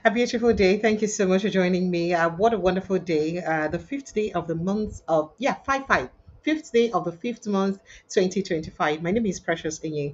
A beautiful day. Thank you so much for joining me. What a wonderful day. The fifth day of the month of, yeah, 5 5. Fifth day of the fifth month, 2025. My name is Precious Enye.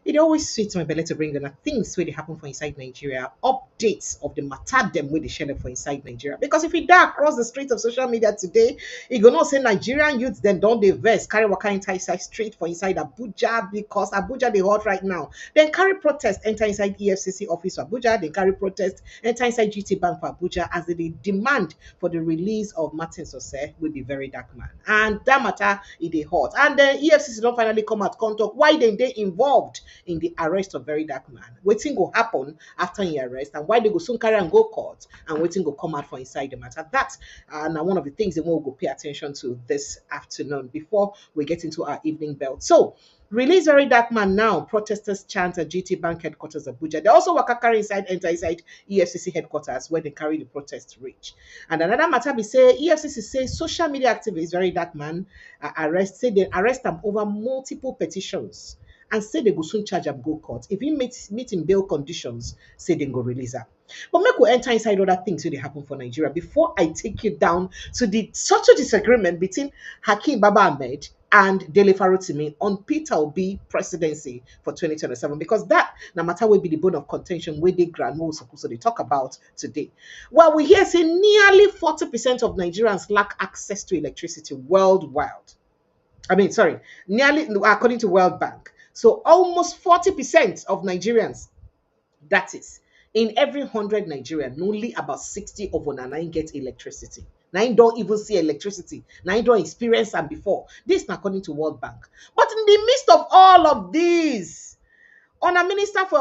It always sweets my belly to bring on things where they happen for inside Nigeria, updates of the matter them where they share them for inside Nigeria. Because if you die across the streets of social media today, you go not say Nigerian youths then don't they vest carry waka inside street for inside Abuja because Abuja they hot right now. Then carry protest enter inside EFCC office for Abuja. Then carry protest enter inside GTbank for Abuja as they demand for the release of Martins Otse will be very dark man. And that matter is they hot. And then EFCC don't finally come out come talk why then they involved in the arrest of very dark man. Waiting go happen after the arrest and why they go soon carry and go court and waiting go come out for inside the matter. That now one of the things that we'll go pay attention to this afternoon before we get into our evening belt. So release very dark man now. Protesters chant at GT Bank headquarters Abuja. They also waka carry enter inside EFCC headquarters where they carry the protest reach. And another matter be say EFCC say social media activists very dark man they arrest them over multiple petitions and say they go soon charge up go court. If he meet in bail conditions, say they go release her. But make we enter inside other things that happen for Nigeria before I take you down to the social disagreement between Hakkem Baba-Ahmed and Dele Farotimi on Peter Obi presidency for 2027 because that no matter will be the bone of contention where they grant more supposed to talk about today. Well, we hear say nearly 40% of Nigerians lack access to electricity worldwide. Nearly according to World Bank. So almost 40% of Nigerians, that is, in every 100 Nigerian, only about 60 of one nine get electricity. Nine don't even see electricity. Nine don't experience them before. This is according to World Bank. But in the midst of all of these, on a minister for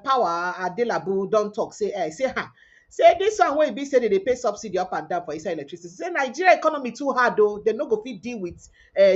power, Adelabu, don't talk, say this one wey be say they pay subsidy up and down for inside electricity. Say Nigeria economy too hard though. They no go fit deal with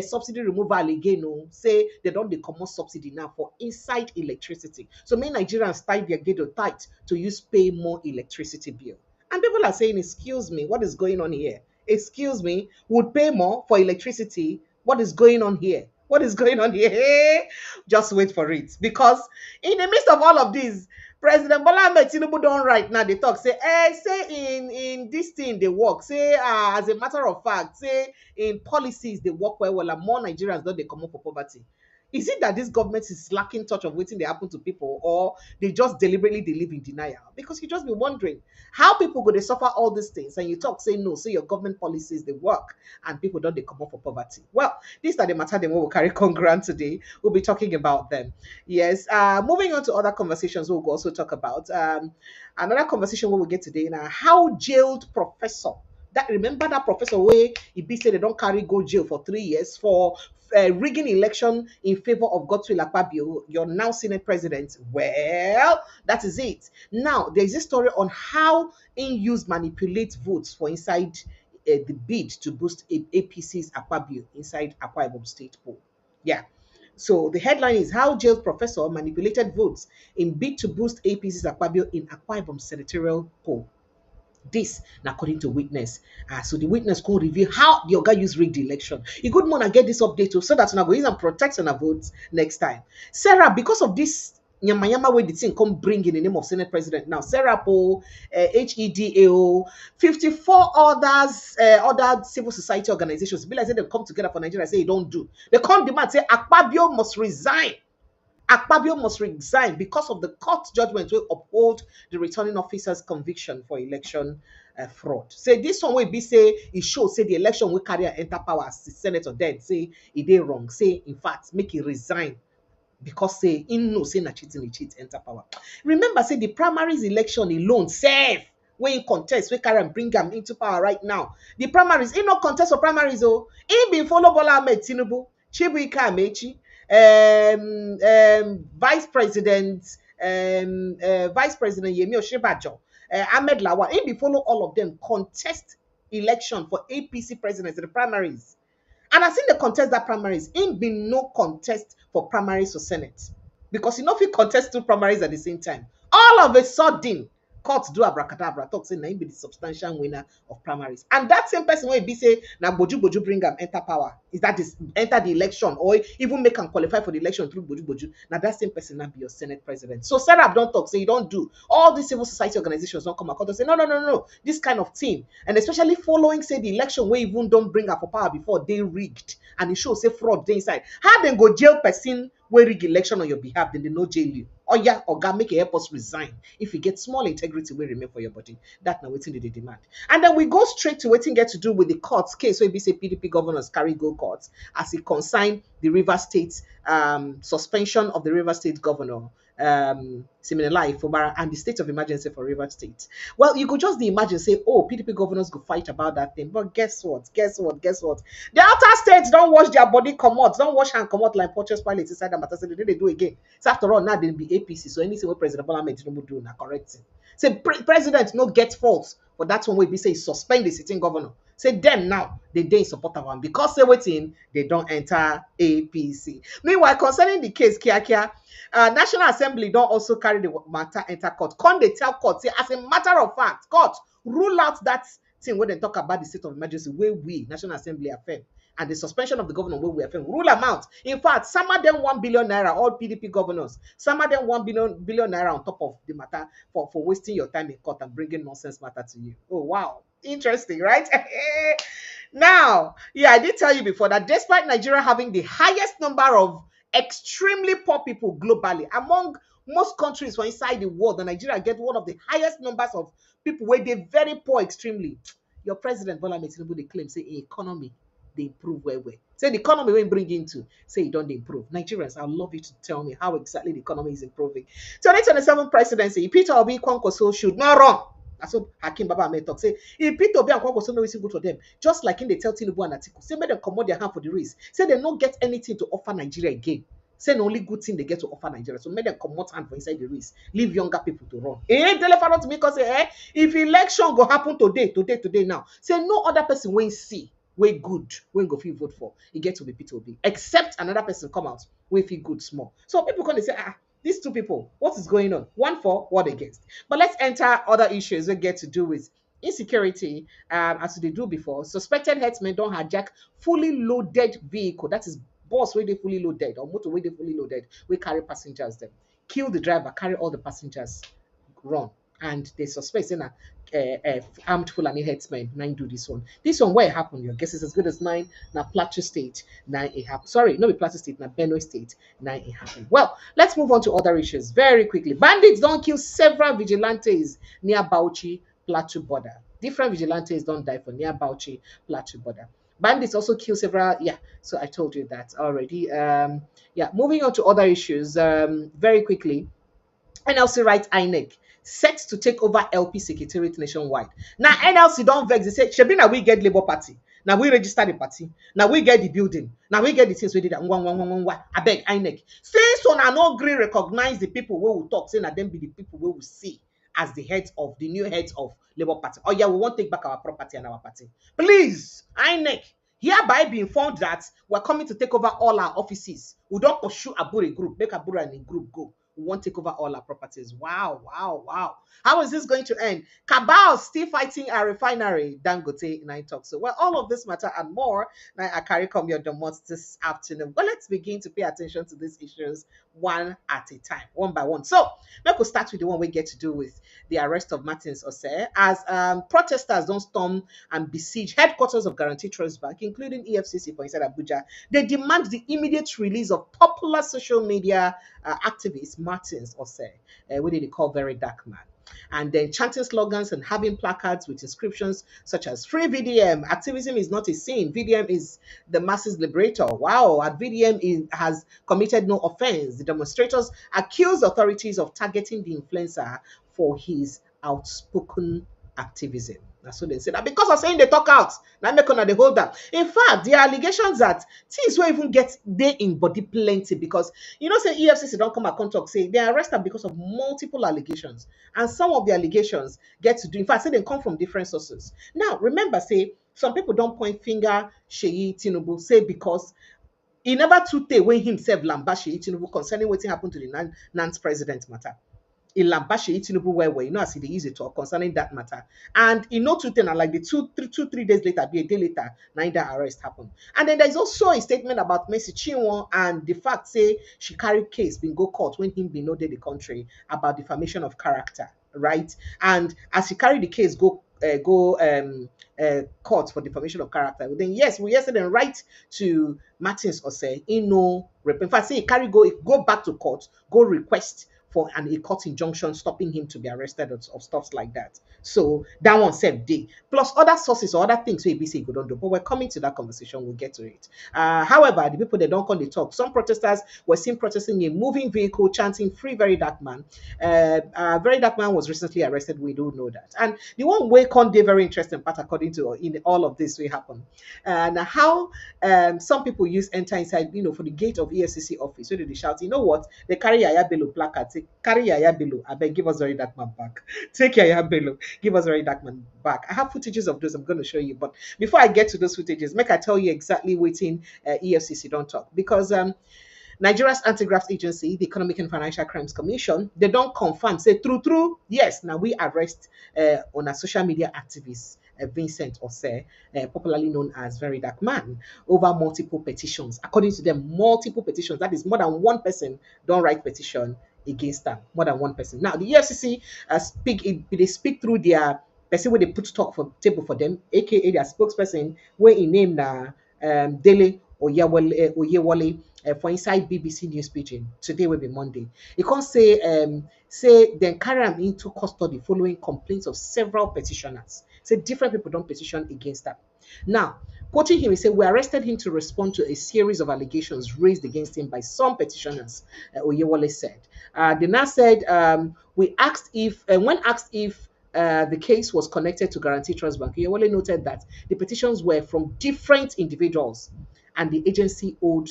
subsidy removal again. No, say they don't dey comot subsidy now for inside electricity. So many Nigerians tie their ghetto tight to use pay more electricity bill. And people are saying, excuse me, what is going on here? Excuse me, would pay more for electricity. What is going on here? What is going on here? Just wait for it. Because in the midst of all of this, President Baba-Ahmed Tinubu don right now they talk say say in this thing they work say as a matter of fact say in policies they work well and more Nigerians don't they come up for poverty. Is it that this government is lacking touch of waiting they happen to people or they just deliberately they live in denial? Because you just be wondering how people go they suffer all these things and you talk say no, say your government policies they work and people don't they come up for poverty. Well, these are the matter they will carry congruent today. We'll be talking about them. Yes. Moving on to other conversations we'll also talk about. Another conversation we will get today now, how jailed professor. That remember that professor where he be said they don't carry go jail for 3 years for rigging election in favor of Godswill Akpabio, your now Senate President. Well, that is it. Now there's a story on how in-use manipulate votes for inside the bid to boost APC's Akpabio inside Akwa Ibom State poll. Yeah. So the headline is how jailed professor manipulated votes in bid to boost APC's Akpabio in Akwa Ibom senatorial poll. This, according to witness. So the witness can reveal how the guy used rigged the election. A good man, I get this update so that I go use and protect and votes next time. Sarah, because of this yama way the thing come bring in the name of Senate President now. SERAP, HEDA, 54 others, other civil society organizations. Be like say they come together for Nigeria. Say don't do. They come demand say Akpabio must resign. Akpabio must resign because of the court judgment will uphold the returning officer's conviction for election fraud. Say this one will be say it shows say the election will carry enter power as the senator dead. Say it did wrong. Say in fact make it resign because say in no say na cheating cheat enter power. Remember say the primaries election alone safe. When in contest, we carry and bring them into power right now. The primaries, in no contest for primaries, oh, he been follow Baba-Ahmed Tinubu, Chibuike Amechi, Vice President Yemi Oshibajo, Ahmed Lawal, he be follow all of them contest election for APC presidency, the primaries. And I seen the contest that primaries, in be no contest for primaries for Senate. Because you know if you contest two primaries at the same time, all of a sudden, Courts do abracadabra, talk say na him be the substantial winner of primaries. And that same person will be say, na boju bring am enter power. Is that is enter the election or even make am qualify for the election through boju? Now that same person now be your Senate president. So SERAP don't talk, say you don't do. All these civil society organizations don't come across and say, no. This kind of thing. And especially following, say, the election where even don't bring up for power before they rigged. And it shows, say, fraud they inside. How then go jail person where rig election on your behalf, then they no jail you. Or yeah, or God make a help us resign. If you get small integrity, will remain for your body. That now waiting they demand. And then we go straight to waiting get to do with the courts case where we say PDP governors carry go courts as it consign the River State suspension of the River State governor. Siminalai Fubara and the state of emergency for River State. Well, you could just imagine say, oh, PDP governors go fight about that thing. But guess what? The outer states don't wash their body commot, don't wash hand commot like Pontius Pilate inside the matter. So they do again. So after all, now they'll be APC. So anything what President Baba-Ahmed Tinubu do now correct him. Say president no get fault for that one way be say suspend the sitting governor. Say them now they support one because they waiting they don't enter APC. Meanwhile, concerning the case Kia, National Assembly don't also carry the matter enter court. Come they tell court say as a matter of fact, court rule out that thing when they talk about the state of emergency where we National Assembly affirm and the suspension of the governor where we affirm rule amount. In fact, some of them 1 billion naira, all PDP governors. Some of them 1 billion naira on top of the matter for wasting your time in court and bringing nonsense matter to you. Oh wow, interesting, right? Now, yeah, I did tell you before that despite Nigeria having the highest number of extremely poor people globally among most countries for inside the world, and Nigeria get one of the highest numbers of people where they're very poor extremely. Your president Bola Ahmed Tinubu they claim say economy they improve well. Say the economy will bring into say it don't improve. Nigerians, I'd love you to tell me how exactly the economy is improving. 2027 presidency, Peter Obi Kwankwaso should not run. That's what Hakkem Baba-Ahmed talk. Say if Peter Obi and Kwankwaso no good for them, just like in they tell Tinubu and Atiku, say make them commot their hand for the race. Say they don't get anything to offer Nigeria again. Say the only good thing they get to offer Nigeria. So make them come out hand for inside the race. Leave younger people to run. Dele Farotimi because say, if election go happen today now, say no other person will see way good when go feel vote for. It get to be Peter Obi. Except another person come out we feel good small. So people can say, these two people, what is going on? One for, one against. But let's enter other issues we get to do with insecurity, as they do before. Suspected herdsmen don't hijack fully loaded vehicle. That is bus where they fully loaded or motor where they fully loaded. We carry passengers them. Kill the driver, carry all the passengers, run. And they suspect saying armed Fulani headsmen nine do this one. This one where it happened, your guess is as good as mine. Now Plateau State, nine it happened. Sorry, not be Plateau State, now Benue State, nine it happened. Well, let's move on to other issues very quickly. Bandits don't kill several vigilantes near Bauchi, Plateau border. Different vigilantes don't die for near Bauchi, Plateau border. Bandits also kill several. Yeah, so I told you that already. Yeah, moving on to other issues very quickly. NLC right INEC set to take over LP Secretariat nationwide. Now NLC don't vex. They say, Shebi na we get Labour Party. Now we register the party. Now we get the building. Now we get the things we did. I beg INEC. Since on an no agree recognize the people who will talk, saying that them be the people we will see as the heads of the new heads of Labour Party. Oh yeah, we won't take back our property and our party. Please, INEC, hereby be informed that we're coming to take over all our offices. We don't pursue Abure group, make Abure and a group go. We won't take over all our properties. Wow. How is this going to end? Cabal still fighting a refinery. Dangote Nine talks. So, well, all of this matter and more. Now, I carry come your domot this afternoon. But let's begin to pay attention to these issues one at a time, one by one. So, let's go start with the one we get to do with the arrest of Martins Otse as protesters don't storm and besiege headquarters of Guarantee Trust Bank, including EFCC for inside Abuja. They demand the immediate release of popular social media activist Martins Otse, what they call VeryDarkMan, and then chanting slogans and having placards with inscriptions such as "Free VDM." Activism is not a sin. VDM is the masses liberator. Wow, and VDM has committed no offense. The demonstrators accuse authorities of targeting the influencer for his outspoken activism. That's what they said. And because of saying they talk out, now make on the hold up. In fact, the allegations that things will even get they in body plenty because say EFCC don't come and talk, say they arrest them because of multiple allegations. And some of the allegations get to do, in fact, say they come from different sources. Now, remember, say some people don't point finger Sheyi Tinubu, say because he never too take when himself lamba Sheyi Tinubu concerning what happened to the Nance president matter. Ilambashi Tinubu where you know as they use it talk concerning that matter. And you know 2 things and like the 3 days later, be a day later, neither arrest happened. And then there's also a statement about Mercy Chinwo and the fact say she carried case been go court when him been no dey the country about defamation of character, right? And as he carried the case court for defamation of character. Then yes, we yesterday write to Martins Otse, he no in fact say he carry go back to court, go request for a court injunction stopping him to be arrested or stuff like that. So that one said day. Plus other sources or other things we be say go don't do. But we're coming to that conversation, we'll get to it. However, the people they don't come they talk. Some protesters were seen protesting a moving vehicle chanting free very dark man. Very dark man was recently arrested. We do know that. And the one way con day very interesting part according to in all of this will happen. And how some people use enter inside, for the gate of EFCC office. So they shout, you know what? They carry Yaya Bello placard. Say, carry Yaya Bello. I beg, give us very dark man back. Take Yaya Bello. Give us very dark man back. I have footages of those I'm going to show you. But before I get to those footages, make I tell you exactly waiting EFCC don't talk. Because Nigeria's anti-graft agency, the Economic and Financial Crimes Commission, they don't confirm, say true, yes, now we arrest on a social media activist, Vincent Otse, popularly known as Very Dark Man, over multiple petitions. According to them, multiple petitions, that is more than one person don't write petition against them, more than one person. Now, the EFCC they speak through their person where they put talk for table for them, aka their spokesperson, where he named Dele Oyewole for inside BBC News Pidgin. Today will be Monday. He can't say then carry him into custody following complaints of several petitioners. Say different people don't petition against that. Now, quoting him, he said, we arrested him to respond to a series of allegations raised against him by some petitioners, Oyewole said. They now said, when asked if the case was connected to Guarantee Trust Bank, Oyewole noted that the petitions were from different individuals and the agency owed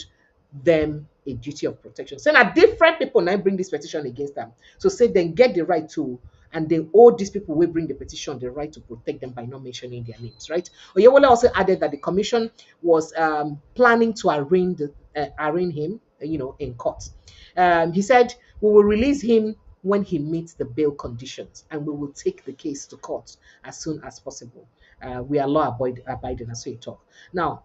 them a duty of protection. So now different people now bring this petition against them. So say then get the right to, and they owe these people who bring the petition the right to protect them by not mentioning their names, right? Oyewole also added that the commission was planning to arraign him, in court. He said, we will release him when he meets the bail conditions, and we will take the case to court as soon as possible. We are law abiding, as we talk. Now,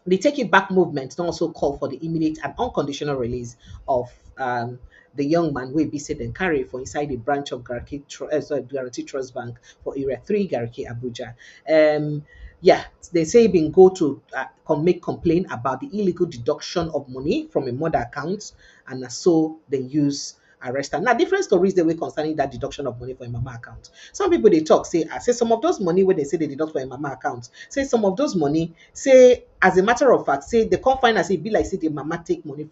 the Take It Back movement don't also call for the immediate and unconditional release of the young man will be said and carry for inside the branch of Guarantee Trust Bank for Area 3, Garki, Abuja. Yeah, they say been go to make complaint about the illegal deduction of money from a mother account, and so they use arrest her. Now, different stories they were concerning that deduction of money for a mama account. Some people they talk say some of those money when they say they deduct for a mama account, say some of those money, say as a matter of fact, say they can't find as it be like say the mama take money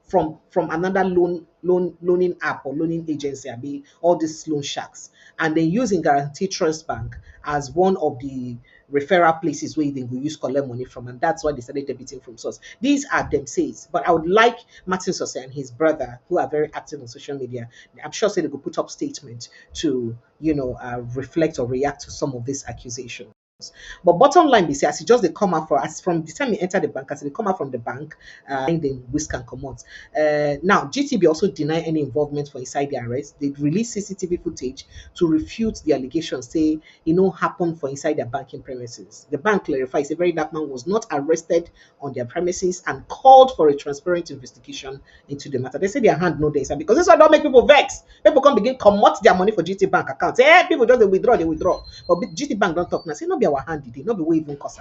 from another loaning app or loaning agency, I mean all these loan sharks, and then using Guarantee Trust Bank as one of the referral places where they will use collect money from, and that's why they started debiting from source. These are them says, but I would like Martins Otse and his brother, who are very active on social media, I'm sure say they will put up statement to reflect or react to some of these accusations. But bottom line be say as he just they come out as from the time he enter the bank, as they come out from the bank, then whisk and come out. Now GTB also deny any involvement for inside the arrest. They release CCTV footage to refute the allegations, say happened for inside their banking premises. The bank clarifies a very dark man was not arrested on their premises and called for a transparent investigation into the matter. They say their hand no days, and because this one don't make people vex. People can begin commot their money for GT Bank accounts. People just they withdraw. But GT Bank don't talk now. Say no be our hand, did not be way even cause.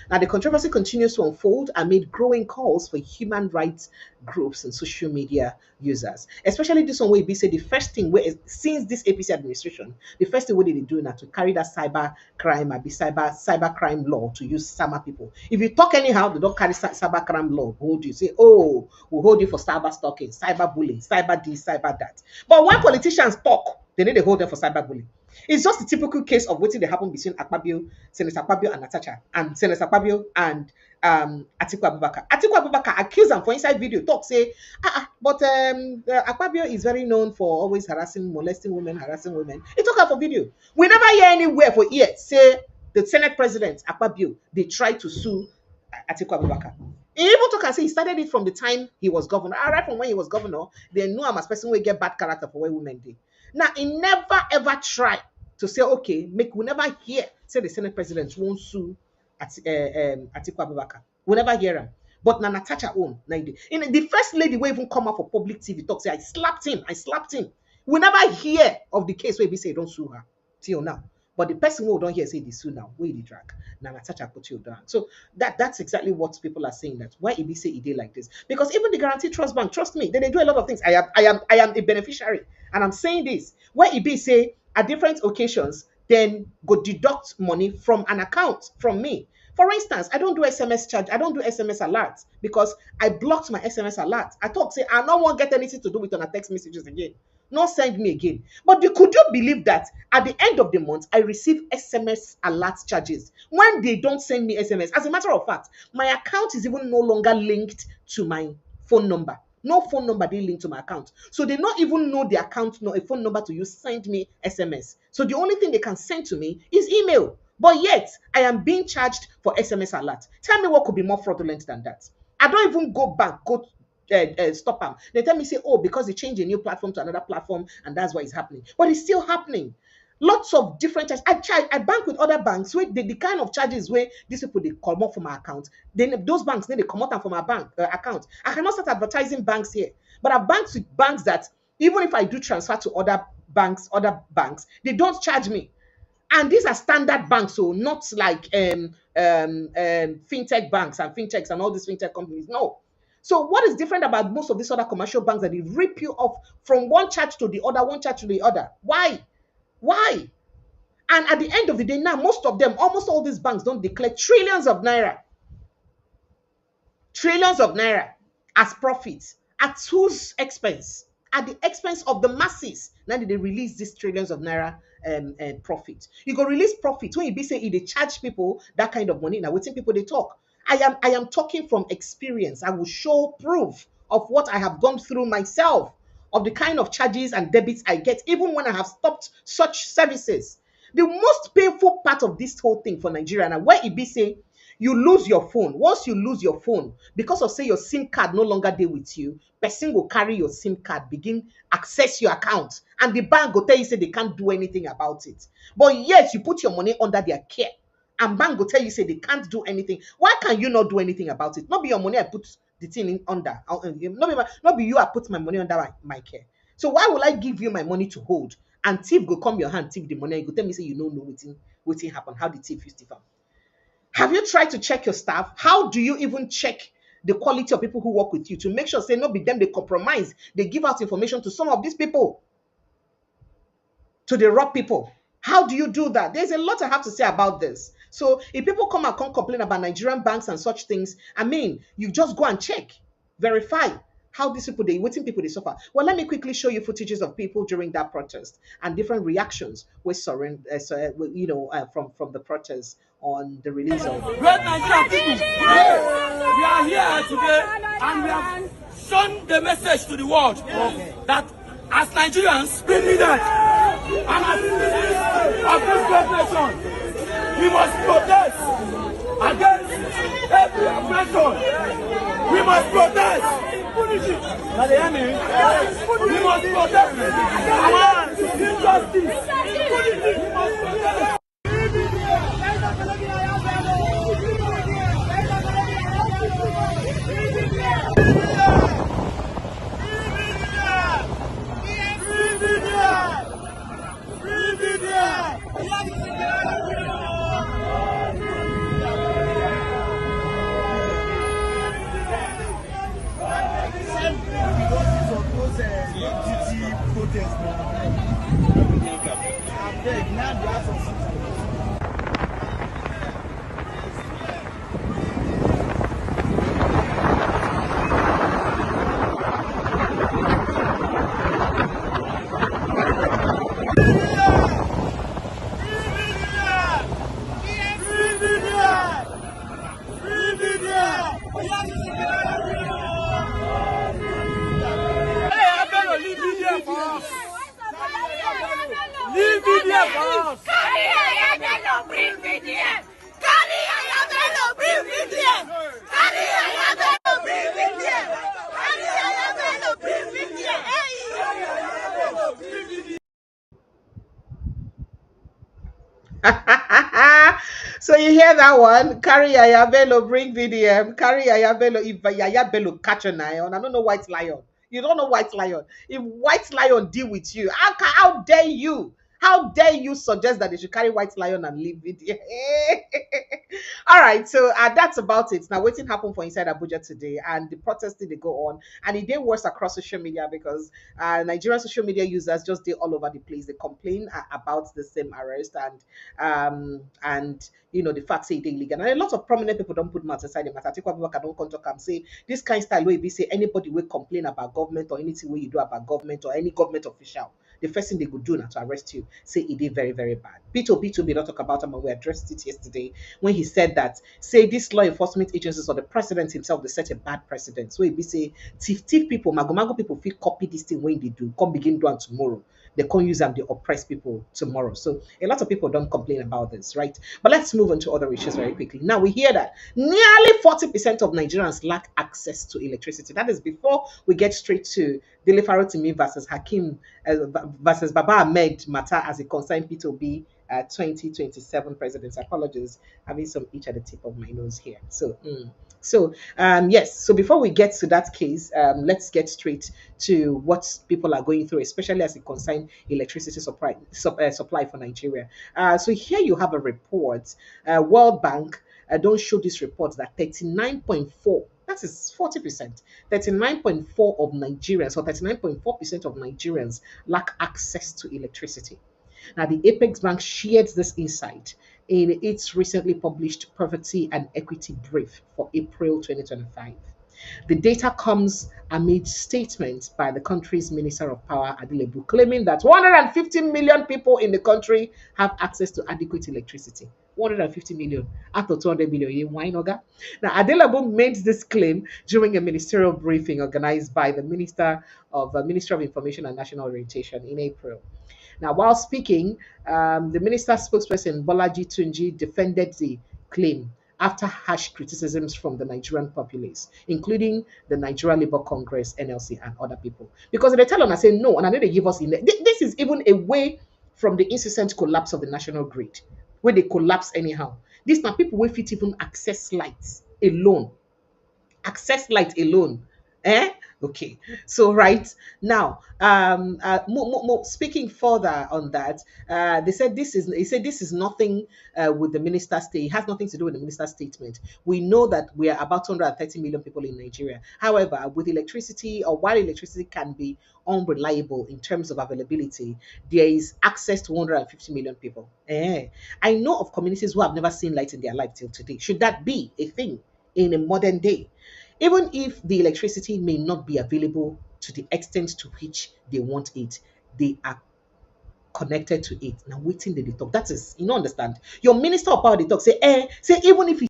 Now the controversy continues to unfold amid growing calls for human rights groups and social media users, especially this one where be say the first thing where since this APC administration, the first thing what they do now to carry that cyber crime be cyber crime law to use sama people. If you talk anyhow, they don't carry cyber crime law hold you. Say, oh, we'll hold you for cyber stalking, cyber bullying, cyber this, cyber that. But when politicians talk, they need to hold them for cyber bullying. It's just a typical case of what happened between Senator Akpabio and Natacha, and Senator Akpabio and Atiku Abubakar. Atiku Abubakar accused them for inside video talk say, but Akpabio is very known for always molesting women, harassing women. He took her for video. We never hear anywhere for years say the Senate President Akpabio they tried to sue Atiku Abubakar. He even took and say he started it from the time he was governor. Right from when he was governor, they knew him as person who get bad character for where women did. Now, he never ever tried to say, okay, we never hear, say the Senate President won't sue Atiku Abubakar. We never hear him. But na Natasha own. In the first lady will even come out for public TV talk, say, I slapped him. We never hear of the case where we say don't sue her till now. But the person who don't hear say they sue now, where they drag. Now Natasha put you down. So that's exactly what people are saying. That why Ibi say it like this. Because even the Guarantee Trust Bank, trust me, they do a lot of things. I am a beneficiary. And I'm saying this. Where Ibi say at different occasions, then go deduct money from an account from me. For instance, I don't do SMS charge. I don't do SMS alerts because I blocked my SMS alert. I thought, say, I don't want to get anything to do with on a text messages again. No send me again. But could you believe that at the end of the month, I receive SMS alert charges when they don't send me SMS? As a matter of fact, my account is even no longer linked to my phone number. No phone number they link to my account. So they don't even know the account, no a phone number to use send me SMS. So the only thing they can send to me is email. But yet, I am being charged for SMS alert. Tell me what could be more fraudulent than that. I don't even go back, stop them. They tell me, say, oh, because they change a new platform to another platform, and that's why it's happening. But it's still happening. Lots of different charges. I bank with other banks where the kind of charges where these people they come up from my account. Then those banks then they come out from my bank account. I cannot start advertising banks here, but I've banked with banks that even if I do transfer to other banks, they don't charge me. And these are standard banks, so not like fintech banks and fintechs and all these fintech companies. No. So what is different about most of these other commercial banks that they rip you off from one charge to the other, one charge to the other? Why? Why? And at the end of the day, now most of them, almost all these banks don't declare trillions of naira as profits. At whose expense? At the expense of the masses. Now they release these trillions of naira profit. You go release profit when you be say they charge people that kind of money. Now waiting people they talk. I am talking from experience. I will show proof of what I have gone through myself, of the kind of charges and debits I get, even when I have stopped such services. The most painful part of this whole thing for Nigeria, and where it be say you lose your phone. Once you lose your phone, because of say your SIM card no longer there with you, person will carry your SIM card, begin access your account, and the bank will tell you say they can't do anything about it. But yes, you put your money under their care, and bank will tell you say they can't do anything. Why can you not do anything about it? Not be your money I put the thing in under. Not be you I put my money under my care. So why will I give you my money to hold? And thief go come your hand, thief the money, you go tell me say you don't know what happen. How the thief used to happen? Have you tried to check your staff? How do you even check the quality of people who work with you to make sure say no be them they compromise, they give out information to some of these people, to the rob people? How do you do that? There's a lot I have to say about this. So if people come and complain about Nigerian banks and such things, I mean, you just go and check, verify how these people, waiting people, they suffer. Well, let me quickly show you footages of people during that protest and different reactions from the protest on the release of. Great Nigerian people, we are here today and we have shown the message to the world that as Nigerians, we need it. And as citizens of this great nation, we must protest against every oppression. We must protest. Now they hear me? We must protest against injustice. We must protest. Leave VDM for us! Carry Ayabello, bring VDM! Carry Ayabello, bring bring VDM. Carry Yaya Bello, bring VDM. Carry Yaya Bello, bring VDM. So you hear that one? Carry Yaya Bello, bring VDM. Carry Yaya Bello. If Yaya Bello catch an lion, I don't know White Lion. You don't know White Lion. If White Lion deal with you, how dare you? How dare you suggest that they should carry White Lion and leave VDM? All right, so that's about it. Now, waiting happen for inside Abuja today, and the protesting they go on, and it did worse across social media because Nigerian social media users just did all over the place. They complain about the same arrest and the fact say they illegal. And a lot of prominent people don't put mouth aside the matter. Take what people don't come talk and say this kind of style where we say anybody will complain about government or anything where you do about government or any government official. The first thing they could do now to arrest you, say it did very, very bad. Peter Obi to be not talk about him, and we addressed it yesterday when he said that say these law enforcement agencies or the president himself they set a bad precedent. So he be say thief people, mago people feel copy this thing when they do, come begin doing tomorrow. They can't use them, they oppress people tomorrow. So a lot of people don't complain about this, right? But let's move on to other issues very quickly. Now we hear that nearly 40% of Nigerians lack access to electricity. That is before we get straight to Dele Farotimi versus Hakkem versus Baba-Ahmed matter as it concerns Peter Obi 2027 presidency. Apologies, having some itch at the tip of my nose here. Yes. So before we get to that case, let's get straight to what people are going through, especially as it concerns electricity supply for Nigeria. So here you have a report. World Bank don't show this report that 39.4. That is 40%. 39.4 of Nigerians, or 39.4% of Nigerians lack access to electricity. Now, the Apex Bank shared this insight in its recently published Poverty and Equity Brief for April 2025. The data comes amid statements by the country's Minister of Power, Adilebu, claiming that 150 million people in the country have access to adequate electricity. 150 million out of 200 million. Why not? Now, Adelabu made this claim during a ministerial briefing organized by the Ministry of Information and National Orientation in April. Now, while speaking, the minister's spokesperson Bolaji Tunji defended the claim after harsh criticisms from the Nigerian populace, including the Nigeria Labour Congress, NLC, and other people. Because they tell them, I say no, and I know they give us in this is even away from the incessant collapse of the national grid, where they collapse anyhow. These now people will fit even access lights alone. Access light alone. Eh? Okay. So right now, speaking further on that, they said this is nothing with the minister's state. It has nothing to do with the minister's statement. We know that we are about 230 million people in Nigeria. However, with electricity, or while electricity can be unreliable in terms of availability, there is access to 150 million people. I know of communities who have never seen light in their life till today. Should that be a thing in a modern day? Even if the electricity may not be available to the extent to which they want it, they are connected to it. Now, waiting the talk. That is, you don't understand. Your minister of power, they talk, say even if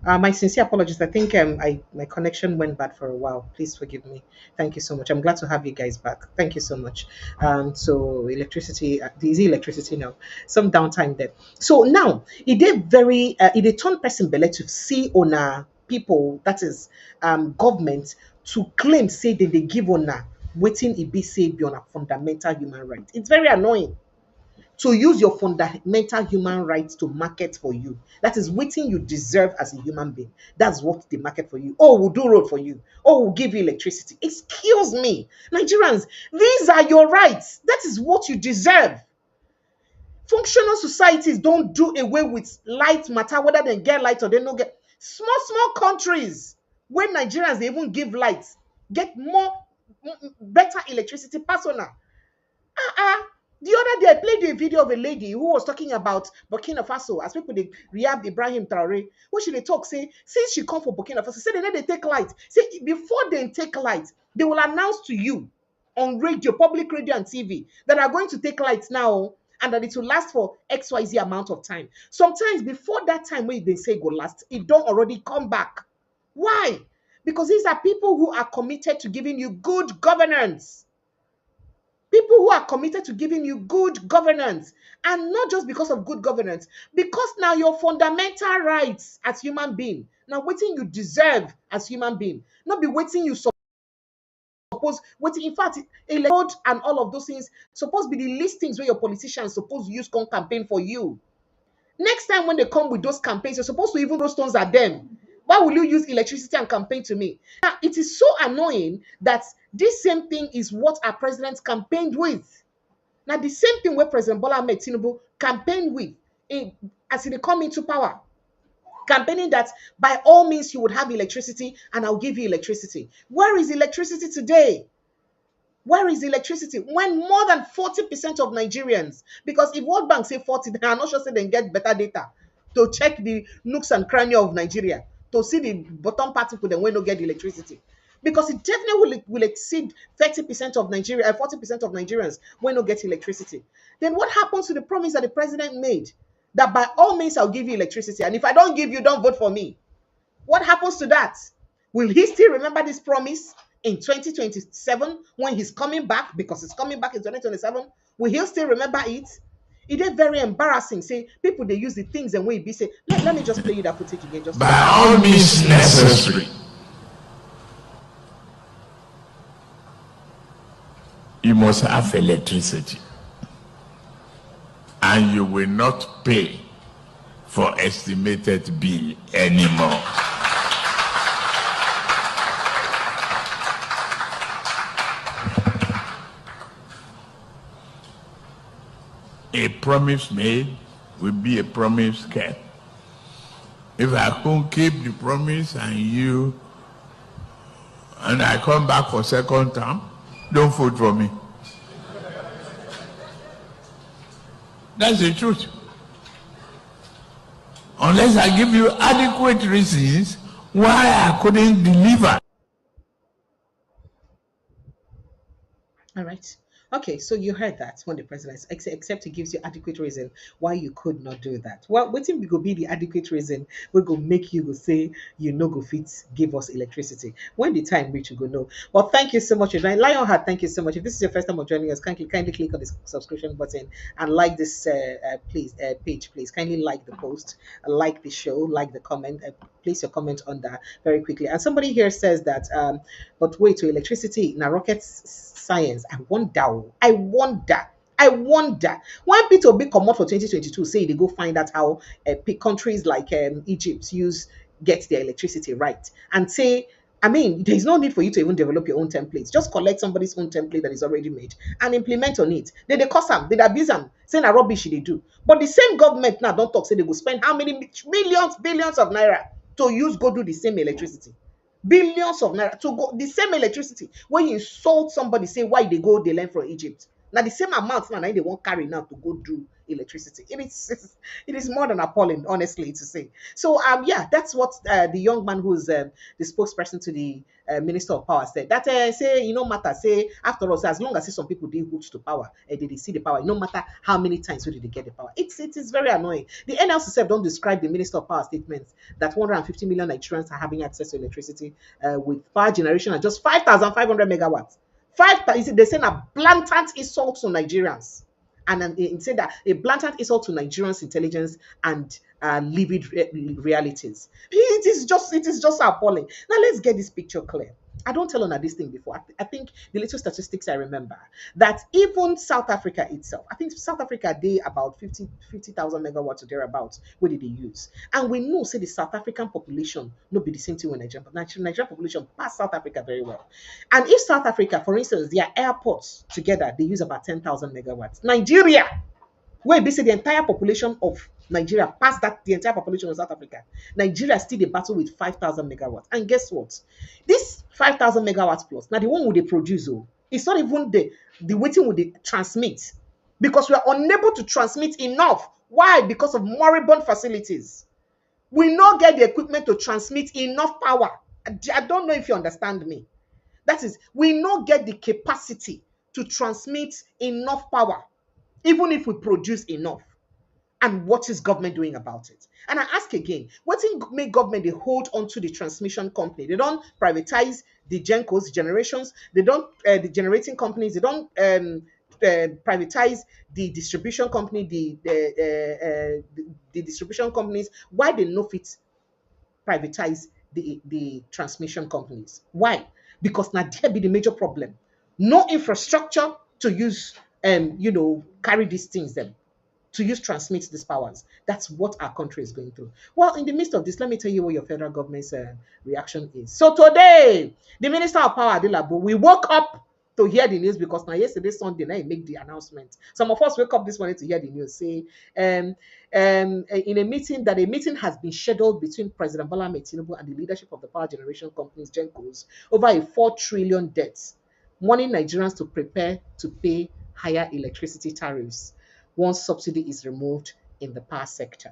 My sincere apologies. I think my connection went bad for a while. Please forgive me. Thank you so much. I'm glad to have you guys back. Thank you so much. So electricity, the easy electricity now. Some downtime there. So now it did very it did turn person belly to see on people, that is government, to claim say that they give on waiting it be say be on a fundamental human right. It's very annoying to use your fundamental human rights to market for you. That is waiting you deserve as a human being. That's what they market for you. Oh, we'll do road for you. Oh, we'll give you electricity. Excuse me. Nigerians, these are your rights. That is what you deserve. Functional societies don't do away with light matter, whether they get light or they don't get. Small countries, when Nigerians they even give light, get more better electricity personal. Uh-uh. The other day, I played a video of a lady who was talking about Burkina Faso as people they rehab Ibrahim Traore. What should they talk? Say, since she come for Burkina Faso, say they need they take light. Say before they take light, they will announce to you on radio, public radio and TV that are going to take light now and that it will last for XYZ amount of time. Sometimes before that time when they say go last, it don't already come back. Why? Because these are people who are committed to giving you good governance. People who are committed to giving you good governance, and not just because of good governance, because now your fundamental rights as human being, now waiting you deserve as human being, not be waiting you suppose waiting. In fact, electoral and all of those things supposed to be the least things where your politicians supposed to use come campaign for you. Next time when they come with those campaigns, you're supposed to even throw stones at them. Why will you use electricity and campaign to me? Now, it is so annoying that this same thing is what our president campaigned with. Now, the same thing where President Baba-Ahmed Tinubu campaigned with as he come into power. Campaigning that by all means you would have electricity and I'll give you electricity. Where is electricity today? Where is electricity? When more than 40% of Nigerians, because if World Bank say 40, then I'm not sure say they get better data to check the nooks and crannies of Nigeria, to see the bottom part people then when no get electricity. Because it definitely will exceed 30% of Nigeria, 40% of Nigerians when no get electricity. Then what happens to the promise that the president made? That by all means I'll give you electricity. And if I don't give you, don't vote for me. What happens to that? Will he still remember this promise in 2027 when he's coming back? Because he's coming back in 2027. Will he still remember it? It is very embarrassing. Say people they use the things and when it be say, let me just play you that footage again. Just by all means necessary, you must have electricity, and you will not pay for estimated bill anymore. A promise made will be a promise kept. If I can't keep the promise and I come back for second term, don't vote for me. That's the truth. Unless I give you adequate reasons why I couldn't deliver. All right. Okay, so you heard that when the president, except he gives you adequate reason why you could not do that. Well, waiting we go be the adequate reason we go make you go say you no go fit give us electricity. When the time reach, you go know. Well, thank you so much, Lionheart. Thank you so much. If this is your first time of joining us, kindly click on the subscription button and like this page, please. Kindly like the post, like the show, like the comment, place your comment on that very quickly. And somebody here says that, but wait, to electricity now rocket science. I wonder. When Peter Obi come out for 2022, say they go find out how countries like Egypt get their electricity right, and say, I mean, there's no need for you to even develop your own templates. Just collect somebody's own template that is already made and implement on it. Then they cost them, they abuse them, saying a rubbish they do. But the same government now don't talk, say they go spend how many millions, billions of naira to go do the same electricity. Billions of naira to go the same electricity. When you insult somebody, say why they learn from Egypt. Now the same amount now they won't carry now to go do electricity. It is more than appalling, honestly, to say. So yeah, that's what the young man who's the spokesperson to the Minister of Power said. That say, no matter, say, after all, say, as long as say, some people did hoot to power, did they see the power, no matter how many times did they get the power. It is very annoying. The NLC self don't describe the Minister of Power statements that 150 million Nigerians are having access to electricity with power generation at just 5,500 megawatts. They say a blatant insult to Nigerians. And then it said that a blatant insult to Nigerians' intelligence and livid realities. It is just appalling. Now let's get this picture clear. I don't tell on this thing before. I think the little statistics I remember that even South Africa itself, I think South Africa they about 50,000 megawatts or thereabouts. What did they use? And we know say the South African population not be the same thing with Nigerian, but Nigerian population pass South Africa very well. And if South Africa, for instance, their airports together they use about 10,000 megawatts. Nigeria, where basically the entire population of Nigeria past that the entire population of South Africa, Nigeria still the battle with 5,000 megawatts. And guess what? This 5,000 megawatts plus, now the one would they produce, oh, it's not even the waiting would they transmit because we are unable to transmit enough. Why? Because of moribund facilities. We not get the equipment to transmit enough power. I don't know if you understand me. That is, we not get the capacity to transmit enough power, even if we produce enough. And what is government doing about it? And I ask again, what make government they hold on to the transmission company? They don't privatize the gencos, generations. They don't the generating companies. They don't privatize the distribution company, the distribution companies. Why they no fit privatize the transmission companies? Why? Because now there be the major problem. No infrastructure to use carry these things them to use transmit these powers. That's what our country is going through. Well, in the midst of this, let me tell you what your federal government's reaction is. So today, the Minister of Power, Adelabu, we woke up to hear the news because now yesterday, Sunday, now he make the announcement. Some of us wake up this morning to hear the news. Say, in a meeting has been scheduled between President Baba-Ahmed Tinubu and the leadership of the power generation companies, gencos, over a 4 trillion debt, warning Nigerians to prepare to pay higher electricity tariffs once subsidy is removed in the power sector.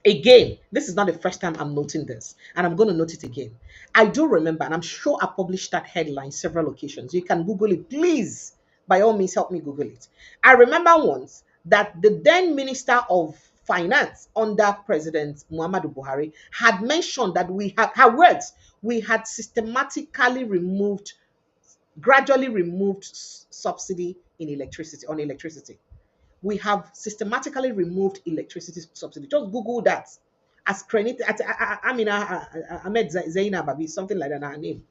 Again, this is not the first time I'm noting this, and I'm going to note it again. I do remember, and I'm sure I published that headline several occasions. You can Google it. Please, by all means, help me Google it. I remember once that the then Minister of Finance under President Muhammadu Buhari had mentioned that her words, we had gradually removed subsidy on electricity. We have systematically removed electricity subsidy. Just Google that. As credit, Ahmed Zainab, something like that, her name.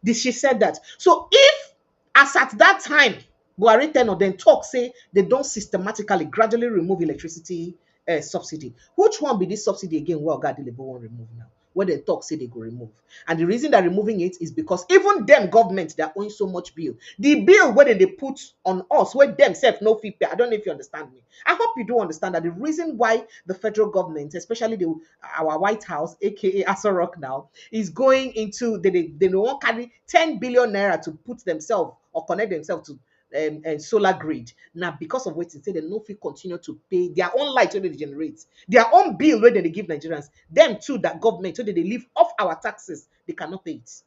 She said that. So if, as at that time, Buhari ten or then talk say they don't systematically, gradually remove electricity subsidy, which one be this subsidy again? Well, God, they won't remove now. When they talk, say they go remove. And the reason they're removing it is because even them government, they're owing so much bill. The bill where they put on us, where themselves no fee pay. I don't know if you understand me. I hope you do understand that the reason why the federal government, especially our White House, aka Asorok now, is going into, they don't carry 10 billion naira to put themselves or connect themselves to solar grid. Now, because of what they say, they no fit continue to pay their own light when they generate, their own bill when they give Nigerians, them too, that government, so they live off our taxes, they cannot pay it.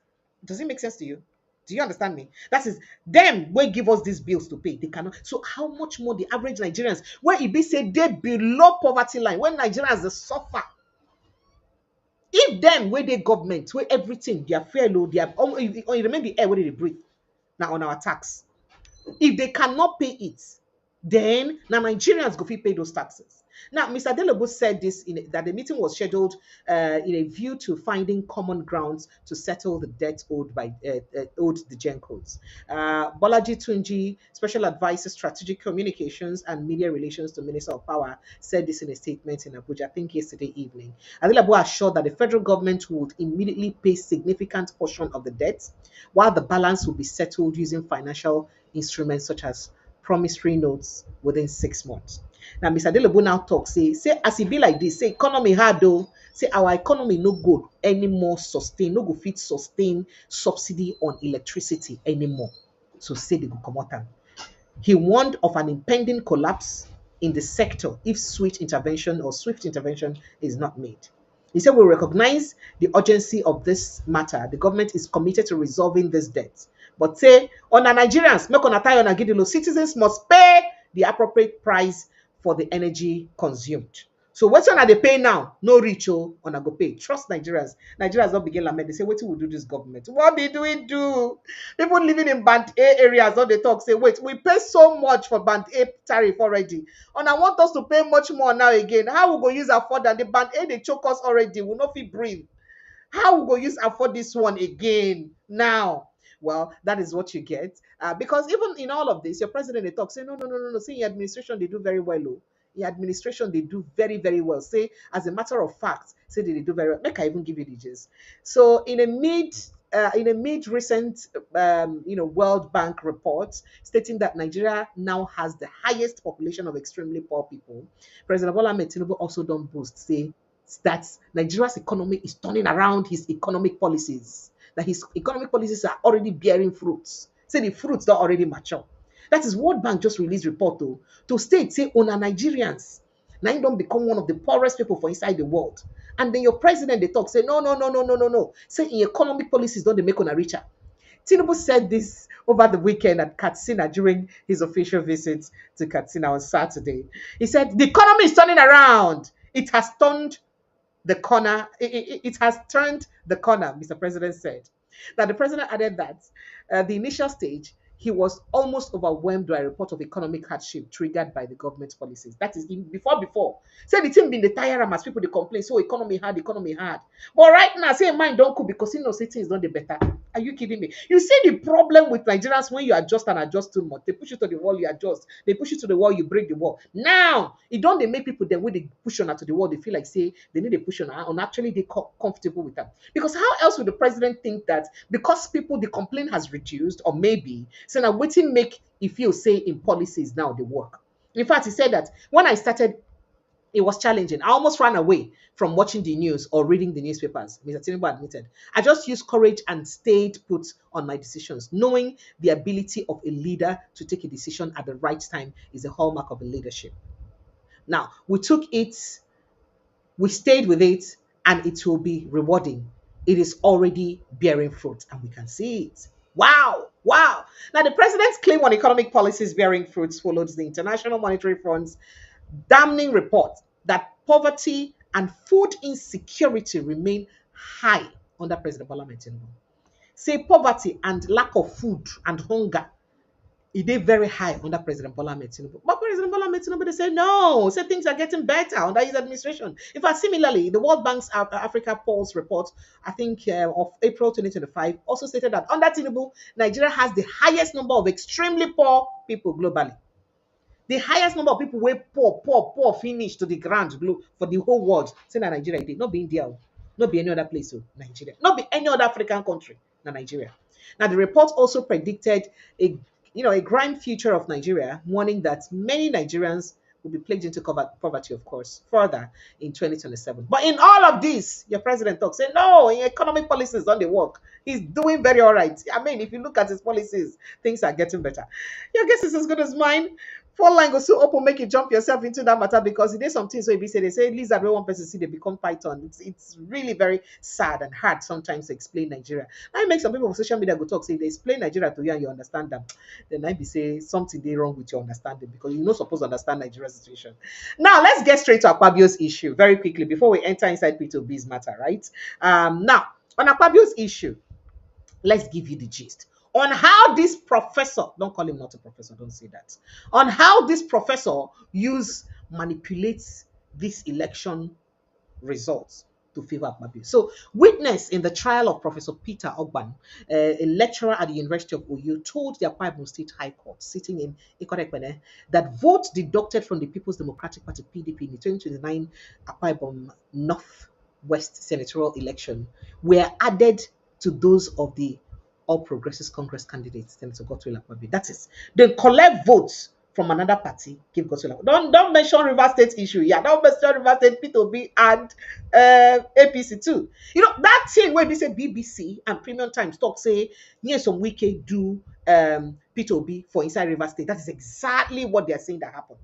Does it make sense to you? Do you understand me? That is them when give us these bills to pay, they cannot. So how much more the average Nigerians, where it be say they below poverty line, when Nigerians they suffer? If them where they government, where everything, their fair low, their you remember the air where they breathe now on our tax. If they cannot pay it, then now Nigerians go fit pay those taxes. Now, Mr. Dele said this that the meeting was scheduled in a view to finding common grounds to settle the debt owed the gencos. Bolaji Tunji, Special Advisor, Strategic Communications and Media Relations to Minister of Power, said this in a statement in Abuja, I think yesterday evening. Adelabu assured that the federal government would immediately pay significant portion of the debt, while the balance will be settled using financial instruments such as promissory notes within 6 months. Now, Mr. Delebu now talks, say as it be like this, say economy hard though, say our economy no good anymore sustain, no go fit sustain subsidy on electricity anymore. So say they go come out. He warned of an impending collapse in the sector if swift intervention is not made. He said, we recognize the urgency of this matter. The government is committed to resolving this debt. But say, on Nigerians, make on tie on Agidilo, citizens must pay the appropriate price for the energy consumed. So what's on they pay now? No reach on a go pay. Trust Nigerians. Nigerians don't begin lament. They say, what will do this government? What did we do? People living in band A areas, don't they talk? Say, wait, we pay so much for band A tariff already. And I want us to pay much more now again. How we go use afford that? The band A they choke us already. We'll not feel breathe. How we go use afford this one again now? Well, that is what you get. Because even in all of this, your president, they talk, say, no, no, no, no, no. See, your administration, they do very well. Oh. Your administration, they do very, very well. Say, as a matter of fact, say they do very well. Make I even give you the gist. So in a mid recent World Bank report stating that Nigeria now has the highest population of extremely poor people, President Baba-Ahmed Tinubu also don't boast, say that Nigeria's economy is turning around his economic policies, that his economic policies are already bearing fruits. Say the fruits don't already mature. That is World Bank just released report to state, say, on Nigerians, now you don't become one of the poorest people for inside the world. And then your president, they talk, say, no, no, no, no, no, no, no. Say in economic policies, don't they make on a richer? Tinubu said this over the weekend at Katsina during his official visit to Katsina on Saturday. He said, the economy is turning around. It has turned the corner. It has turned the corner, Mr. President said. Now, the president added that the initial stage, he was almost overwhelmed by a report of economic hardship triggered by the government's policies. That is before. Say the thing been the tire as people they complain, so economy hard. But right now, say mind don't cool because say things don't the better. Are you kidding me? You see the problem with Nigerians when you adjust and adjust too much. They push you to the wall, you adjust. They push you to the wall, you break the wall. Now, it don't they make people then when they push on to the wall, they feel like say they need to push on actually they comfortable with that. Because how else would the president think that because people the complaint has reduced, or maybe so now waiting make if you say in policies now they work. In fact, he said that when I started, it was challenging. I almost ran away from watching the news or reading the newspapers. Mr. Tinubu admitted. I just used courage and stayed put on my decisions, knowing the ability of a leader to take a decision at the right time is a hallmark of a leadership. Now, we took it, we stayed with it, and it will be rewarding. It is already bearing fruit, and we can see it. Wow. Now, the president's claim on economic policies bearing fruits follows the International Monetary Fund's damning report that poverty and food insecurity remain high under President Bola Tinubu. Say poverty and lack of food and hunger, it is very high under President Bola Tinubu. But President Bola Tinubu, they say no, say things are getting better under his administration. In fact, similarly, the World Bank's Africa Polls report, I think of April 2025, also stated that under Tinubu, Nigeria has the highest number of extremely poor people globally. The highest number of people were poor, finish to the ground for the whole world. Say that Nigeria did not be India, not be any other place, so Nigeria, not be any other African country, than Nigeria. Now the report also predicted a grand future of Nigeria, warning that many Nigerians will be plagued into poverty, of course, further in 2027. But in all of this, your president talks, say, no, in economic policies don't they work. He's doing very all right. I mean, if you look at his policies, things are getting better. Your guess is as good as mine. Phone line goes so open, make you jump yourself into that matter because there's some things where they say lizard where one person see they become python. It's really very sad and hard sometimes to explain Nigeria. I make some people on social media go talk, say they explain Nigeria to you and you understand them. Then I be say something they wrong with your understanding because you're not supposed to understand Nigeria's situation. Now let's get straight to AKPABIO'S issue very quickly before we enter inside Peter Obi's matter, right? Now on AKPABIO'S issue, let's give you the gist on how this professor, don't call him not a professor, don't say that, on how this professor manipulates this election results to favor Akpabio. So, witness in the trial of Professor Peter Ogban, a lecturer at the University of Oyo, told the Akpabio State High Court, sitting in Ikorekpene, that votes deducted from the People's Democratic Party (PDP) in the 2029 Akpabio Northwest senatorial election were added to those of the All Progressives Congress candidates, Senator Godswill Akpabio. That is, they collect votes from another party, give Godswill Akpabio. Don't mention River State issue. Yeah, don't mention River State, Peter Obi, and APC too. You know, that thing where they say BBC and Premium Times talk, say, yes, some weekend do Peter Obi for inside River State. That is exactly what they are saying that happened.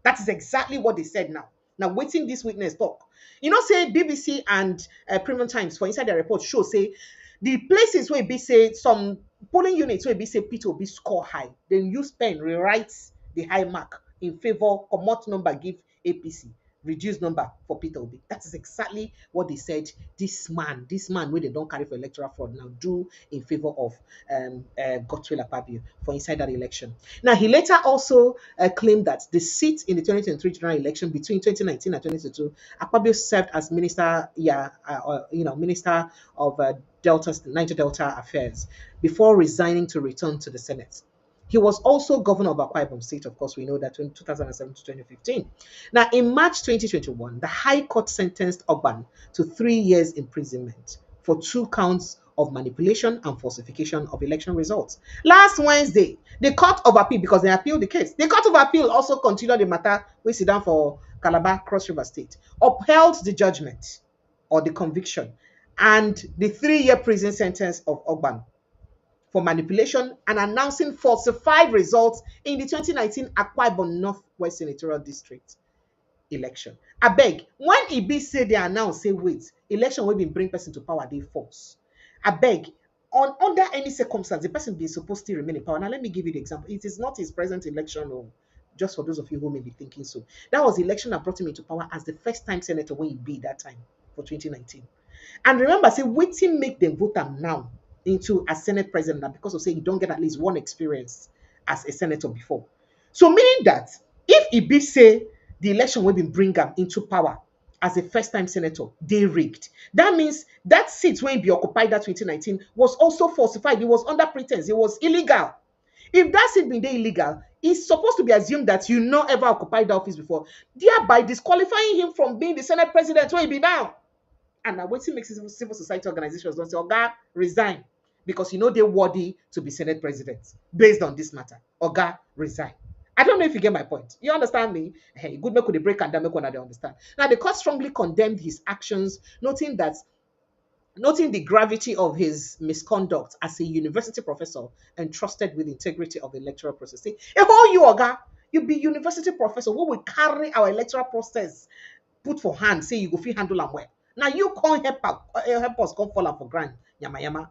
That is exactly what they said now. Now, waiting this witness talk. You know, say BBC and Premium Times for inside the report show say the places where be say some polling units where be say Peter Obi score high, then use pen rewrite the high mark in favor commot number give APC, reduce number for Peter Obi. That is exactly what they said. This man, where they don't carry for electoral fraud now, do in favor of Godswill Akpabio for inside that election. Now he later also claimed that the seat in the 2023 general election between 2019 and 2022, Akpabio served as minister, minister of Niger Delta affairs before resigning to return to the Senate. He was also governor of Akwa Ibom State, of course, we know that in 2007 to 2015. Now, in March 2021, the High Court sentenced Ogban to 3 years imprisonment for 2 counts of manipulation and falsification of election results. Last Wednesday, the Court of Appeal, because they appealed the case, the Court of Appeal also continued the matter, we sit down for Calabar, Cross River State, upheld the judgment or the conviction and the 3-year prison sentence of Ogban for manipulation and announcing falsified results in the 2019 Akwa Ibom Northwest Senatorial District election. I beg, when EB say they announce, say wait, election will be bring person to power, they false. I beg, under any circumstance, the person be supposed to remain in power. Now let me give you the example. It is not his present election, or just for those of you who may be thinking so. That was the election that brought him into power as the first time senator when he be that time for 2019. And remember, say waiting make them vote him now into a Senate president because of saying you don't get at least one experience as a senator before. So meaning that if EB say the election will be bring him into power as a first-time senator, they rigged. That means that seat when be occupied that 2019 was also falsified. It was under pretense. It was illegal. If that seat been there illegal, it's supposed to be assumed that you not ever occupied the office before, thereby disqualifying him from being the Senate president where he be now. And now waiting makes civil society organizations don't say, Oga, resign. Because you know they're worthy to be Senate president based on this matter. Oga, resign. I don't know if you get my point. You understand me? Hey, good make with the break and make one they understand. Now the court strongly condemned his actions, noting the gravity of his misconduct as a university professor entrusted with the integrity of the electoral process. Say, hey, how you, Oga? You be university professor who will carry our electoral process, put for hand, say you go feel handle and well. Now you can't help us come fall for grand, yama yama.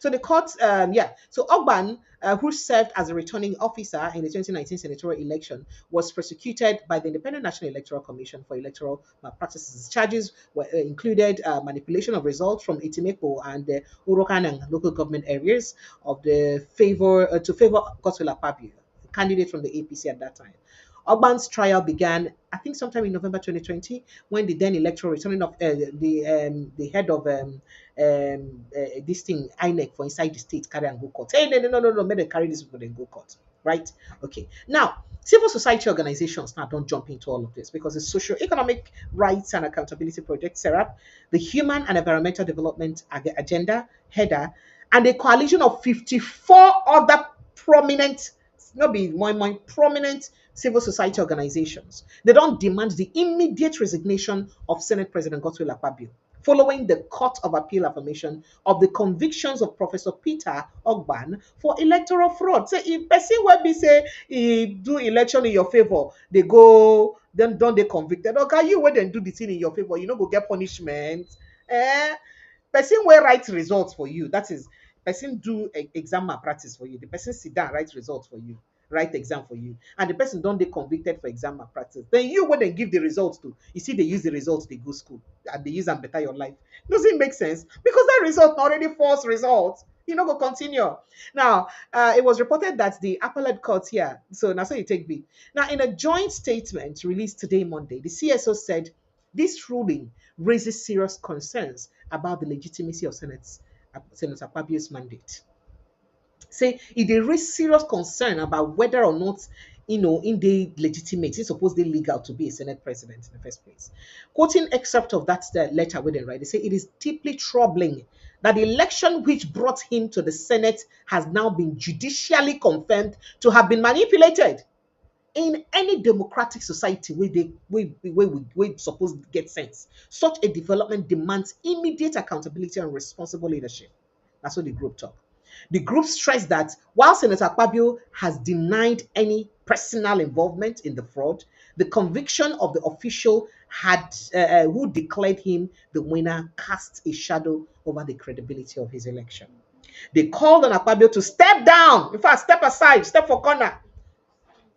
So the court, so Ogban, who served as a returning officer in the 2019 senatorial election, was prosecuted by the Independent National Electoral Commission for electoral malpractices. Charges were included manipulation of results from Itimeko and the Urokan and local government areas of the favor Godswill Akpabio, candidate from the APC at that time. Ogban's trial began, I think, sometime in November 2020, when the then electoral returning of the head of this thing, INEC, for inside the state, carry and go court. Hey, no, may they carry this before they go court, right? Okay. Now, civil society organizations now don't jump into all of this because the Socio-Economic Rights and Accountability Project, SERAP, the Human and Environmental Development Agenda, HEDA, and a coalition of 54 other prominent, prominent civil society organizations. They don't demand the immediate resignation of Senate President Godswill Akpabio following the Court of Appeal affirmation of the convictions of Professor Peter Ogban for electoral fraud. Say if person will be say he do election in your favor, they go, then don't they convicted. Okay, you wait and do the thing in your favor, you know go get punishment. Person will write results for you. That is, person do exam malpractice for you. The person sit down write results for you. Write exam for you, and the person don't they convicted for exam malpractice. Then you when they give the results to, you see they use the results, they go school and they use them better your life. Doesn't make sense because that result already false results. You know, go continue. Now, it was reported that the appellate court here, so now so you take B. Now, in a joint statement released today, Monday, the CSO said this ruling raises serious concerns about the legitimacy of Senator Akpabio's mandate. Say it raised serious concern about whether or not in the legitimate, it's supposed legal to be a Senate president in the first place. Quoting excerpt of that letter where they write, they say it is deeply troubling that the election which brought him to the Senate has now been judicially confirmed to have been manipulated. In any democratic society where we supposed to get sense, such a development demands immediate accountability and responsible leadership. That's what the group talk. The group stressed that while Senator Akpabio has denied any personal involvement in the fraud, the conviction of the official who declared him the winner cast a shadow over the credibility of his election. They called on Akpabio to step down, in fact, step aside, step for corner,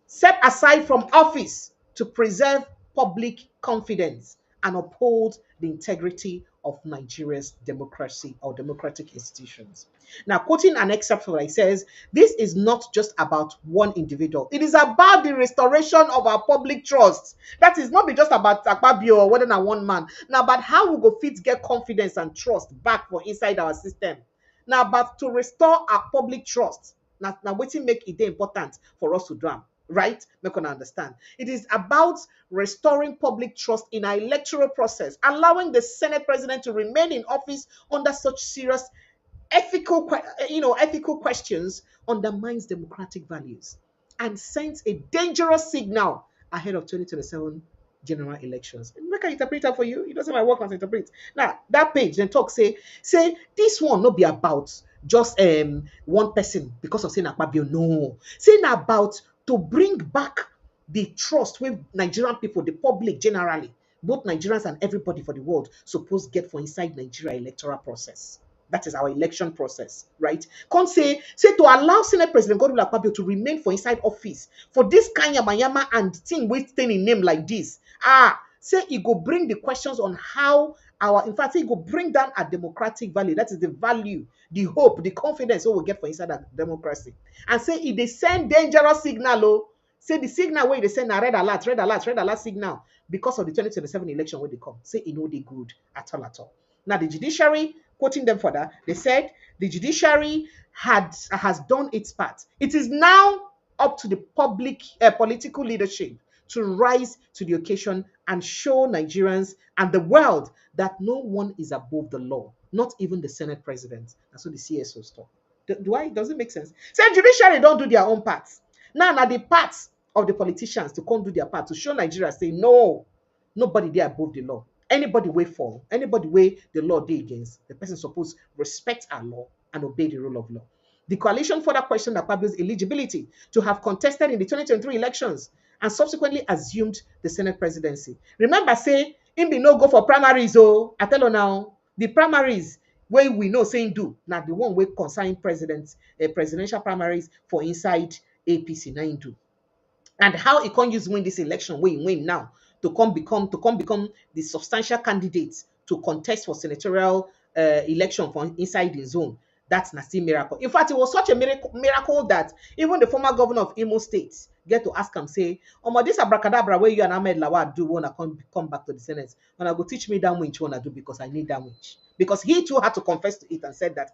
step aside from office to preserve public confidence and uphold the integrity of Nigeria's democracy or democratic institutions. Now, quoting an excerpt from it, it says, this is not just about one individual. It is about the restoration of our public trust. That is not be just about Akpabio or whether or one man. Now, about how we go fit get confidence and trust back for inside our system. Now, about to restore our public trust. Now wetin make it important for us to do am, right? Make una understand. It is about restoring public trust in our electoral process, allowing the Senate President to remain in office under such serious ethical questions undermines democratic values and sends a dangerous signal ahead of 2027 general elections. Make I interpret that for you. It doesn't my work as interpret. Now that page then talk say this one not be about just one person because of saying Akpabio. No, saying about to bring back the trust with Nigerian people, the public generally, both Nigerians and everybody for the world, supposed get for inside Nigeria electoral process. That is our election process, right? Can't say to allow Senate President Godswill Akpabio to remain for inside office for this kind of yama and thing with staying in name like this. Say he go bring the questions on how in fact, he go bring down a democratic value. That is the value, the hope, the confidence we will get for inside a democracy. And say if they send dangerous signal, say the signal where they send a red alert signal because of the 2027 election where they come. Say it no they good at all. Now the judiciary, quoting them further, they said the judiciary has done its part. It is now up to the political leadership to rise to the occasion and show Nigerians and the world that no one is above the law, not even the Senate President. That's what the CSOs talk. Does it make sense? Say judiciary don't do their own parts. Now the parts of the politicians to come do their part to show Nigeria say no, nobody there above the law. Anybody way fall, anybody way the law dey against, the person supposed respect our law and obey the rule of law. The coalition further questioned Akpabio's eligibility to have contested in the 2023 elections and subsequently assumed the Senate presidency. Remember, say, him be no go for primaries, oh, I tell you now, the primaries where we know saying do, now the one way concern presidential primaries for inside APC, now do. And how he can't use win this election where he win now to come become the substantial candidate to contest for senatorial election from inside the zone. That's not still miracle. In fact, it was such a miracle that even the former governor of Imo State get to ask him, say, this abracadabra where you and Ahmed Lawal do when I come back to the Senate. And I go teach me that which one I do because I need that which. Because he too had to confess to it and said that,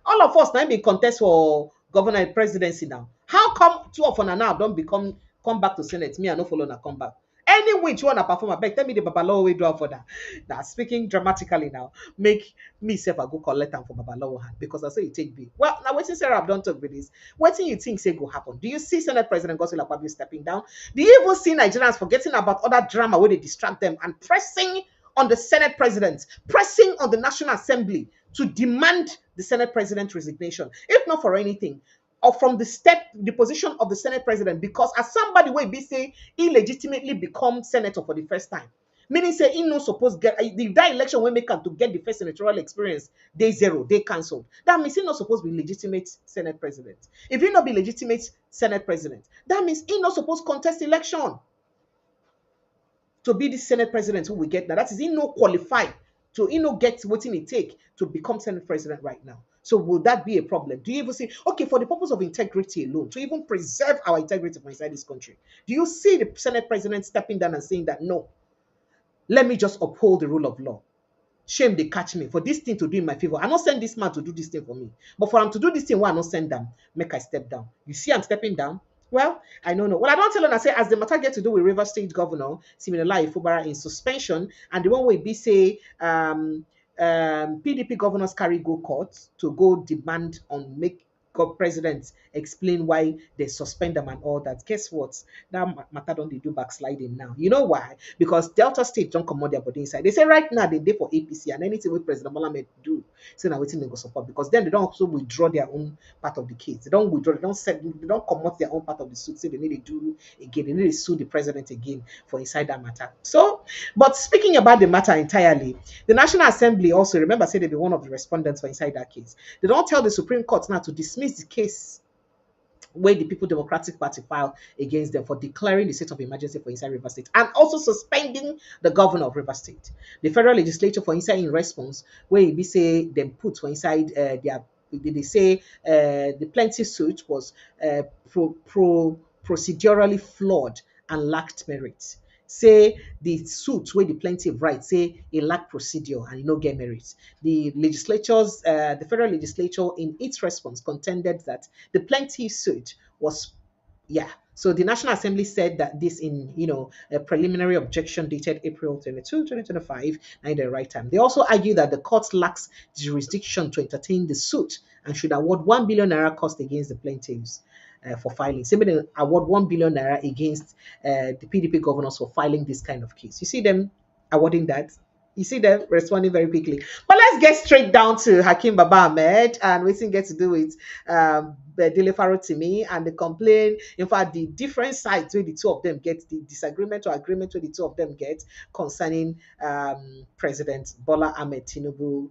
all of us now be contest for governor presidency now. How come two of us now don't come back to Senate? Me, I no follow na come back. Any which one I perform, I beg, tell me the Babalawo way do for that. Now, speaking dramatically now, make me self I go collect them for Babalawo hand because I say you take me. Well, now waiting SERAP don't talk with this. What do you think say go happen? Do you see Senate President Godswill Akpabio stepping down? Do you even see Nigerians forgetting about other drama where they distract them and pressing on the Senate President, pressing on the National Assembly to demand the Senate President's resignation, if not for anything, or from the position of the Senate President, because as somebody will be say illegitimately become senator for the first time, meaning say he no supposed get that election will make him to get the first senatorial experience day zero, day cancelled. That means he not supposed to be legitimate Senate President. If he not be legitimate Senate President, that means he not supposed to contest election to be the Senate President who we get now. That is he no qualify to he no get what it take to become Senate President right now. So will that be a problem? Do you even see, okay, for the purpose of integrity alone, to even preserve our integrity from inside this country, do you see the Senate President stepping down and saying that, no, let me just uphold the rule of law? Shame they catch me for this thing to do in my favor. I not send this man to do this thing for me. But for him to do this thing, why I not send them? Make I step down. You see I'm stepping down? Well, I don't know. Well, I don't tell them. I say, as the matter get to do with River State Governor Siminalayi Fubara in suspension, and the one way be say PDP governors carry go court to go demand on make president explain why they suspend them and all that. Guess what? That matter don't they do backsliding now. You know why? Because Delta State don't come on their body inside. They say right now they for APC and anything with President Baba-Ahmed do, say now waiting they go support, because then they don't also withdraw their own part of the case. They don't withdraw, they don't come out their own part of the suit. Say they need to do again, they need to sue the president again for inside that matter. So, but speaking about the matter entirely, the National Assembly also, remember, said they be one of the respondents for inside that case. They don't tell the Supreme Court now to dismiss the case where the People Democratic Party filed against them for declaring the state of emergency for inside River State and also suspending the governor of River State. The federal legislature for inside in response, where we say them put for inside they say the plaintiff suit was procedurally flawed and lacked merit. Say the suit where the plaintiff writes say it lack procedure and it no get merit. The legislatures, the federal legislature in its response contended that the plaintiff suit was, yeah. So the National Assembly said that this in, a preliminary objection dated April 22, 2025, at the right time. They also argue that the court lacks jurisdiction to entertain the suit and should award 1 billion naira cost against the plaintiffs for filing. Simply award 1 billion naira against the PDP governors for filing this kind of case. You see them awarding that. You see them responding very quickly. But let's get straight down to Hakkem Baba-Ahmed and what it gets to do with Dele Farotimi and the complaint. In fact, the different sides where the two of them get, the disagreement or agreement where the two of them get concerning President Bola-Ahmed Tinubu.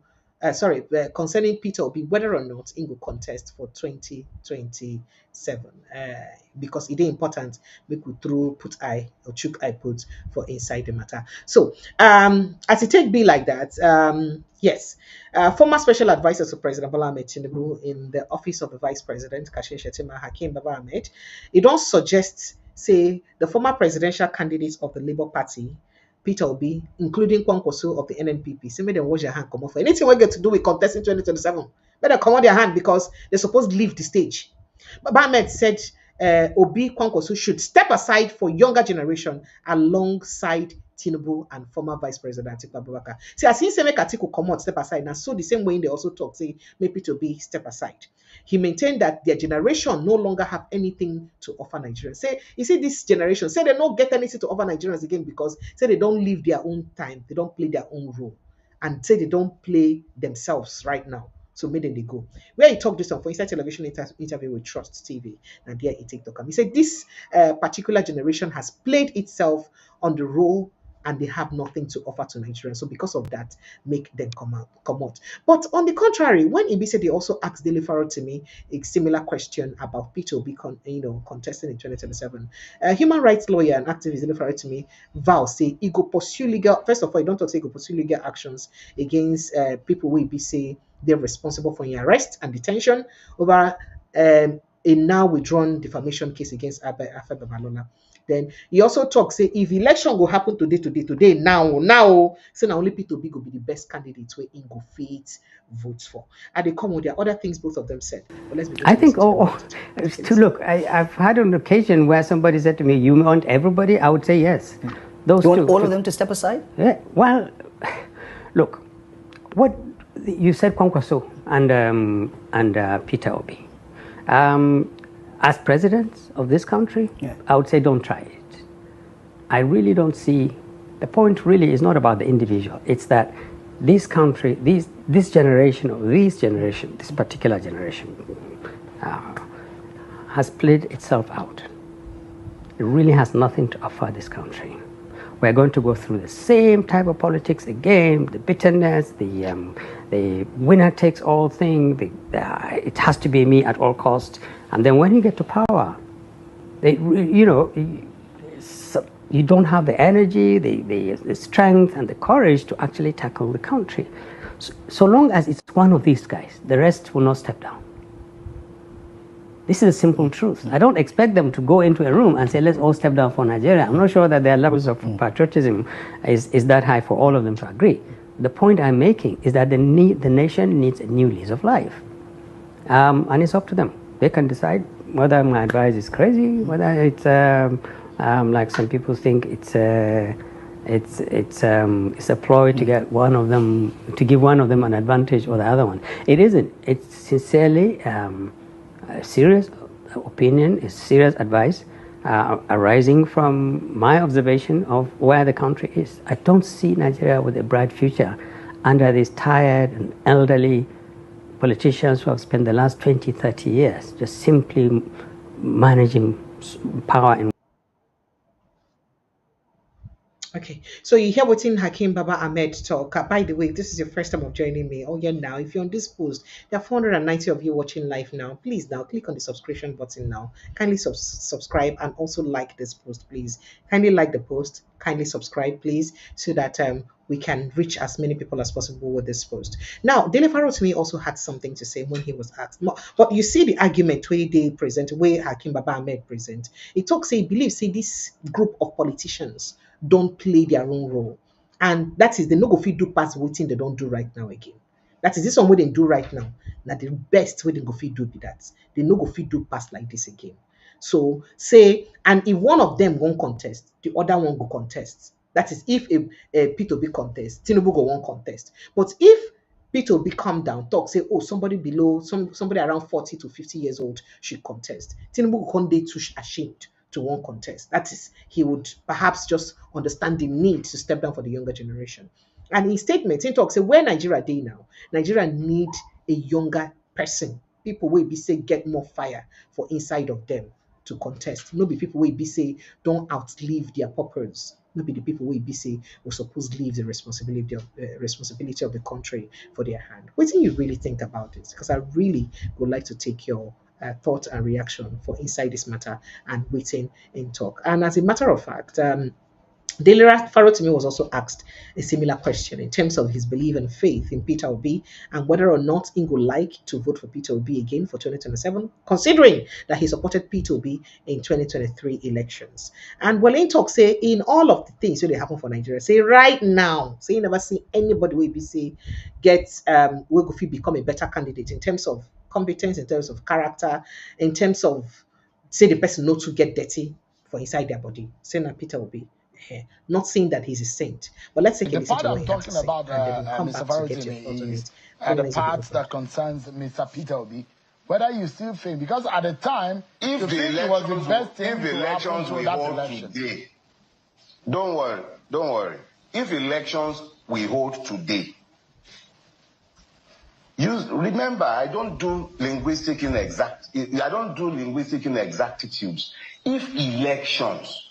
Concerning Peter Obi, whether or not he will contest for 2027, because it is important we could put eye or chook eye put for inside the matter. So, as it take be like that, yes, former special advisor to President Bola-Ahmed Tinubu in the office of the Vice President, Kashin Shettima Hakkem Baba-Ahmed, it don't suggest, say, the former presidential candidates of the Labour Party, Peter Obi, including Kwankwaso of the NNPP, say make them wash their hand, come off. Anything we get to do with contesting 2027, better come on their hand because they're supposed to leave the stage. Baba-Ahmed said Obi Kwankwaso should step aside for younger generation alongside Tinubu and former Vice President Atiku Abubakar. See, as he say make Atiku come out, step aside. Now, so the same way they also talk, say, make Peter Obi step aside. He maintained that their generation no longer have anything to offer Nigerians. Say, you see, this generation, say they don't get anything to offer Nigerians again because, say, they don't live their own time. They don't play their own role. And say they don't play themselves right now. So made them they go. Where he talked this on for Inside Television interview with Trust TV and there he TikTok. He said this particular generation has played itself on the role and they have nothing to offer to Nigerians. So because of that, make them come out. But on the contrary, when Ibi said they also asked Dele Farotimi a similar question about Peter Obi contesting in 2027, human rights lawyer and activist Dele Farotimi say he go pursue legal. First of all, he don't talk say he go pursue legal actions against people who Ibi say they're responsible for your arrest and detention over a now withdrawn defamation case against Babalola. Then he also talks, say, if election will happen today, now, so now only Peter Obi will be the best candidate where in go fit votes for. And they come with their other things both of them said. But let's begin. I think, look, I've had an occasion where somebody said to me, you want everybody? I would say yes. Those you want all of them to step aside? Yeah, well, look, what you said Kwankwaso and Peter Obi. As presidents of this country, I would say don't try it. I really don't see, the point really is not about the individual. It's that this country, this particular generation, has played itself out. It really has nothing to offer this country. We're going to go through the same type of politics again, the bitterness, the winner takes all thing, it has to be me at all costs. And then when you get to power, you don't have the energy, the strength and the courage to actually tackle the country. So long as it's one of these guys, the rest will not step down. This is a simple truth. I don't expect them to go into a room and say, let's all step down for Nigeria. I'm not sure that their levels of patriotism is that high for all of them to agree. The point I'm making is that the nation needs a new lease of life. And it's up to them. They can decide whether my advice is crazy, whether it's like some people think it's a ploy to get one of them, to give one of them an advantage or the other one. It isn't. It's sincerely serious opinion, is serious advice arising from my observation of where the country is. I don't see Nigeria with a bright future under these tired and elderly politicians who have spent the last 20, 30 years just simply managing power in. Okay, so you hear what's in Hakkem Baba-Ahmed talk. By the way, this is your first time of joining me. Oh yeah, now if you're on this post, there are 490 of you watching live now. Please now click on the subscription button now. Kindly subscribe and also like this post, please. Kindly like the post. Kindly subscribe, please, so that we can reach as many people as possible with this post. Now, Dele Farotimi also had something to say when he was asked. But you see the argument where they present, where Hakkem Baba-Ahmed present. It talks, he believes, say this group of politicians don't play their own role. And that is the no go fit do pass waiting they don't do right now again. That is this one what they do right now. Now the best way they go fit do be that. They no go fit do pass like this again. So say, and if one of them won't contest, the other one go contest. That is if a Peter Obi contest, Tinubu go one contest. But if Peter Obi come down, talk, say, oh, somebody below, somebody around 40 to 50 years old should contest. Tinubu can't be too ashamed to one contest. That is, he would perhaps just understand the need to step down for the younger generation. And in statement, he talks, say, where Nigeria dey now, Nigeria need a younger person. People will be say get more fire for inside of them to contest. No be people will be say don't outlive their purpose. No be the people will be say we're supposed to leave the responsibility of the country for their hand. What do you really think about it? Because I really would like to take your thought and reaction for inside this matter and waiting in talk. And as a matter of fact, Dele Farotimi was also asked a similar question in terms of his belief and faith in Peter Obi and whether or not he would like to vote for Peter Obi again for 2027, considering that he supported Peter Obi in 2023 elections. And Wale talk say in all of the things that happen for Nigeria, say right now, say you never see anybody will be say get will go become a better candidate in terms of competence, in terms of character, in terms of say the person not to get dirty for inside their body. Say na Peter Obi. Not saying that he's a saint, but let's take a listen to what he has to say, about, and then we'll come Mr. back to get your Farotimi thoughts on is it. the parts that concerns Mr. Peter Obi. Whether you still think, because at the time, if you the think it was the best thing if the to elections happen we to that hold election. today, don't worry. If elections we hold today, you remember, I don't do linguistic inexactitudes. If elections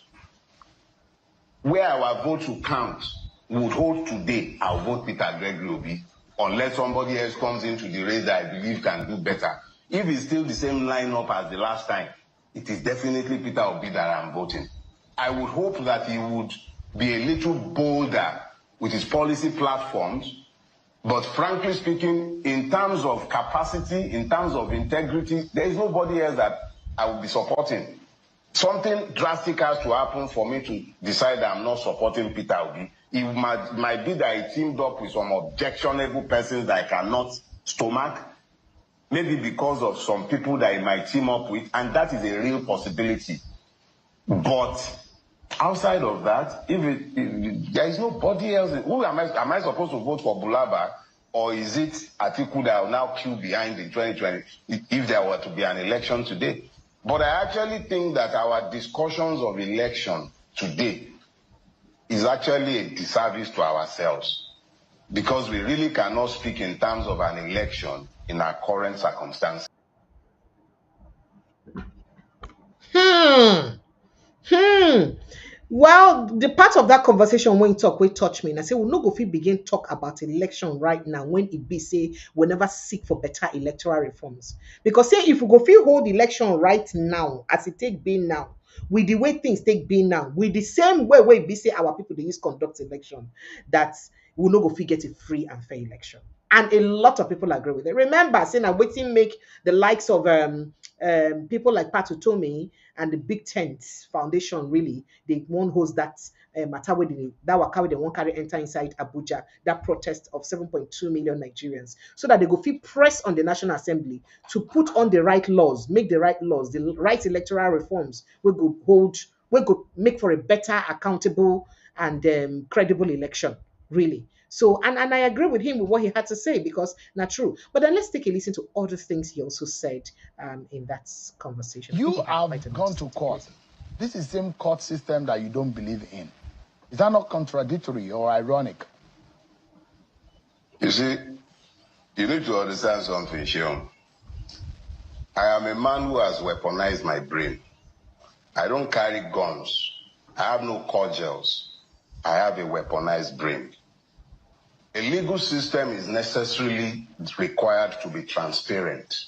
where our vote will count would hold today, I'll vote Peter Gregory Obi, unless somebody else comes into the race that I believe can do better. If it's still the same lineup as the last time, it is definitely Peter Obi that I'm voting. I would hope that he would be a little bolder with his policy platforms, but frankly speaking, in terms of capacity, in terms of integrity, there is nobody else that I would be supporting. Something drastic has to happen for me to decide that I'm not supporting Peter Obi. It might be that he teamed up with some objectionable persons that I cannot stomach, maybe because of some people that he might team up with, and that is a real possibility. But outside of that, if there is nobody else, who am I supposed to vote for Bulaba, or is it Atiku that will now queue behind in 2020 if there were to be an election today? But I actually think that our discussions of election today is actually a disservice to ourselves, because we really cannot speak in terms of an election in our current circumstances. Well, the part of that conversation when talk will touch me, and I say, well, no go fit begin talk about election right now when it be say we never seek for better electoral reforms. Because say if we go fit hold election right now, as it take being now, with the way things take being now, with the same way we be say our people they use conduct election, that we no go fit get a free and fair election. And a lot of people agree with it. Remember, saying I'm waiting make the likes of people like Pat Utomi and the Big Tent Foundation, really, they won't host that matter with that will carry, they won't carry enter inside Abuja, that protest of 7.2 million Nigerians, so that they go feel press on the National Assembly to put on the right laws, make the right laws, the right electoral reforms, we go make for a better, accountable, and credible election, really. So, and I agree with him with what he had to say because not true. But then let's take a listen to other things he also said in that conversation. You have gone to court. This is the same court system that you don't believe in. Is that not contradictory or ironic? You see, you need to understand something, Shion. I am a man who has weaponized my brain. I don't carry guns. I have no cordials. I have a weaponized brain. A legal system is necessarily required to be transparent.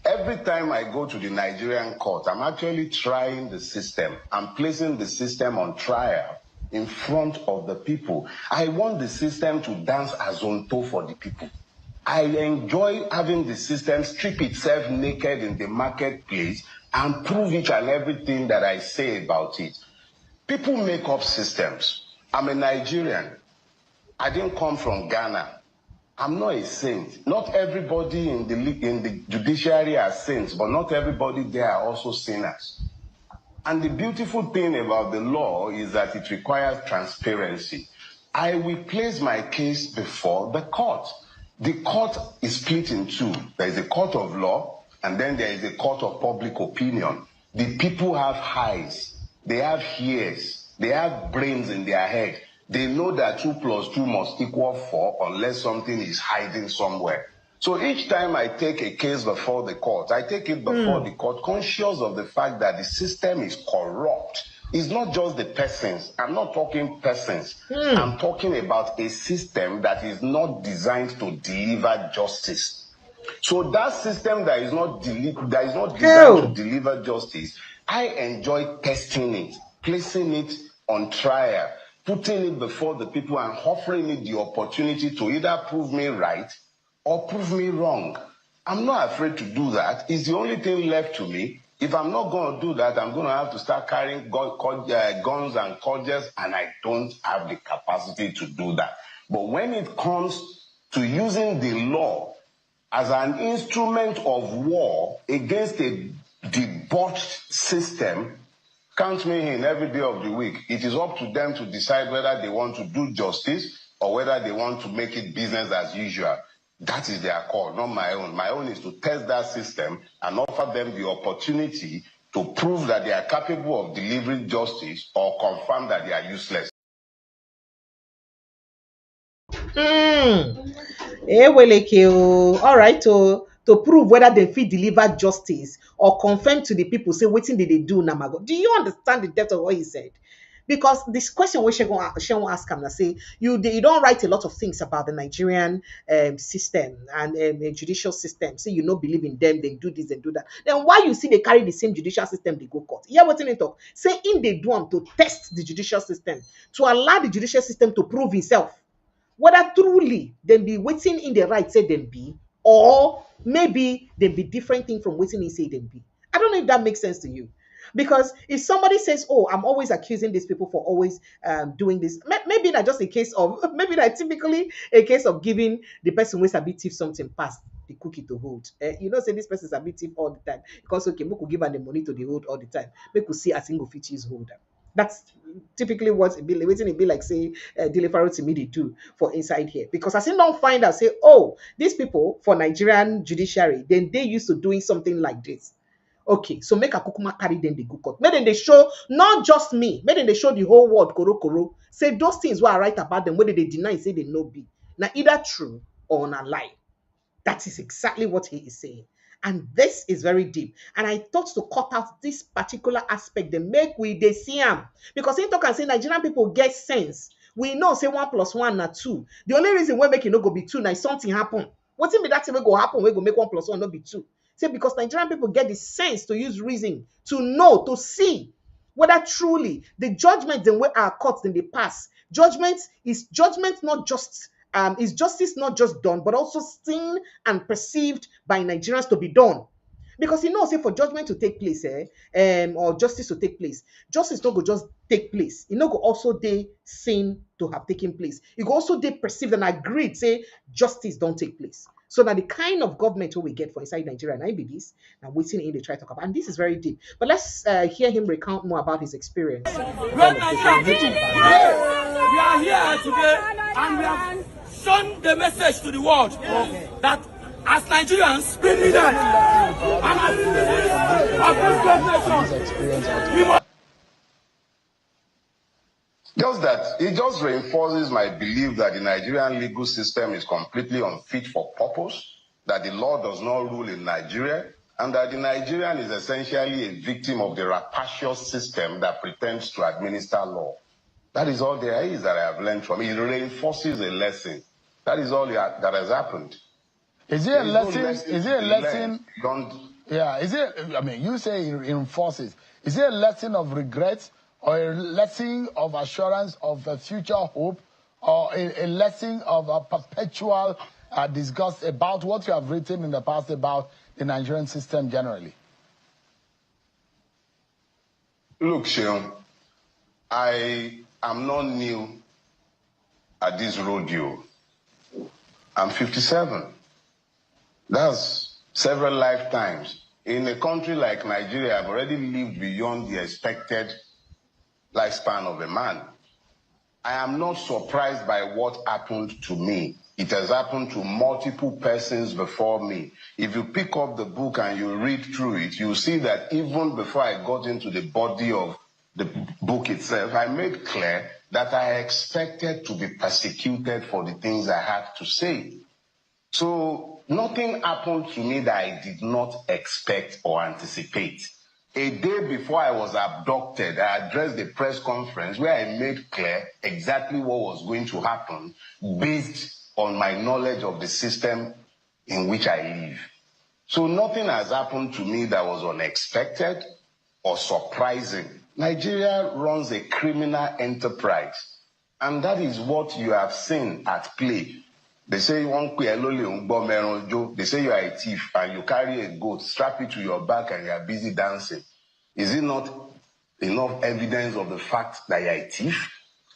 Every time I go to the Nigerian court, I'm actually trying the system. I'm placing the system on trial in front of the people. I want the system to dance azonto for the people. I enjoy having the system strip itself naked in the marketplace and prove each and everything that I say about it. People make up systems. I'm a Nigerian. I didn't come from Ghana. I'm not a saint. Not everybody in the judiciary are saints, but not everybody there are also sinners. And the beautiful thing about the law is that it requires transparency. I will place my case before the court. The court is split in two. There is a court of law, and then there is a court of public opinion. The people have eyes, they have ears, they have brains in their head. They know that 2 + 2 must equal 4 unless something is hiding somewhere. So each time I take a case before the court, I take it before the court conscious of the fact that the system is corrupt. It's not just the persons. I'm not talking persons. I'm talking about a system that is not designed to deliver justice. So that system that is not designed to deliver justice, I enjoy testing it, placing it on trial, putting it before the people and offering it the opportunity to either prove me right or prove me wrong. I'm not afraid to do that. It's the only thing left to me. If I'm not going to do that, I'm going to have to start carrying guns and cordials, and I don't have the capacity to do that. But when it comes to using the law as an instrument of war against a debauched system, count me in every day of the week. It is up to them to decide whether they want to do justice or whether they want to make it business as usual. That is their call, not my own. My own is to test that system and offer them the opportunity to prove that they are capable of delivering justice or confirm that they are useless. All right, to prove whether they fit deliver justice or confirm to the people, say, what did they do, Namago? Do you understand the depth of what he said? Because this question we should ask him, say, you don't write a lot of things about the Nigerian system and judicial system. Say, you don't believe in them, they do this and do that. Then why you see they carry the same judicial system, they go court? Yeah, what in it talk? Say, in they do them to test the judicial system, to allow the judicial system to prove itself. Whether truly they be waiting in the right say them be, or maybe they be different thing from waiting in say them be. I don't know if that makes sense to you. Because if somebody says, oh, I'm always accusing these people for always doing this, maybe that's just a case of, maybe that's typically a case of giving the person who is a bit thief something past the cookie to hold. You know, say this person is a bit thief all the time. Because, okay, we could give her the money to the hold all the time. We could see a single features holder. That's typically what it be waiting it be like, say, Dele Farotimi they do for inside here. Because I still don't find out, say, oh, these people for Nigerian judiciary, then they used to doing something like this. Okay, so make a kukuma carry them the good court. Make them they show not just me, make them they show the whole world koro. Say those things what I write about them, whether they deny, say they no be. Now either true or not lie. That is exactly what he is saying. And this is very deep. And I thought to cut out this particular aspect, they make we they see them. Because in talk and say Nigerian people get sense. We know say 1 + 1 na 2. The only reason why make it no go be 2 now something happen. What's in be that thing will go happen, we go make 1 + 1 not be 2. Say because Nigerian people get the sense to use reason, to know, to see whether truly the judgment in where our courts in the past. Judgment not just is justice not just done, but also seen and perceived by Nigerians to be done. Because you know, say for judgment to take place, or justice to take place, justice don't go just take place. It not go also they seen to have taken place. It go also they perceived and agreed, say justice don't take place. So now the kind of government we get for inside Nigeria, and I be this, and waiting in they try to talk about, and this is very deep. But let's hear him recount more about his experience. We are here today, and we have shown the message to the world that as Nigerians, we need that. And as citizens of this nation, just that it just reinforces my belief that the Nigerian legal system is completely unfit for purpose, that the law does not rule in Nigeria, and that the Nigerian is essentially a victim of the rapacious system that pretends to administer law. That is all there is that I have learned from it. It reinforces a lesson. That is all that has happened. Is it a lesson? Is it a lesson? Yeah, is it? I mean, you say it reinforces. Is it a lesson of regret, or a lesson of assurance of a future hope, or a lesson of a perpetual disgust about what you have written in the past about the Nigerian system generally? Look, Sheon, I am not new at this rodeo. I'm 57. That's several lifetimes. In a country like Nigeria, I've already lived beyond the expected lifespan of a man. I am not surprised by what happened to me. It has happened to multiple persons before me. If you pick up the book and you read through it, you'll see that even before I got into the body of the book itself, I made clear that I expected to be persecuted for the things I had to say. So nothing happened to me that I did not expect or anticipate. A day before I was abducted, I addressed a press conference where I made clear exactly what was going to happen based on my knowledge of the system in which I live. So nothing has happened to me that was unexpected or surprising. Nigeria runs a criminal enterprise, and that is what you have seen at play. They say they say you are a thief and you carry a goat, strap it to your back and you are busy dancing. Is it not enough evidence of the fact that you are a thief?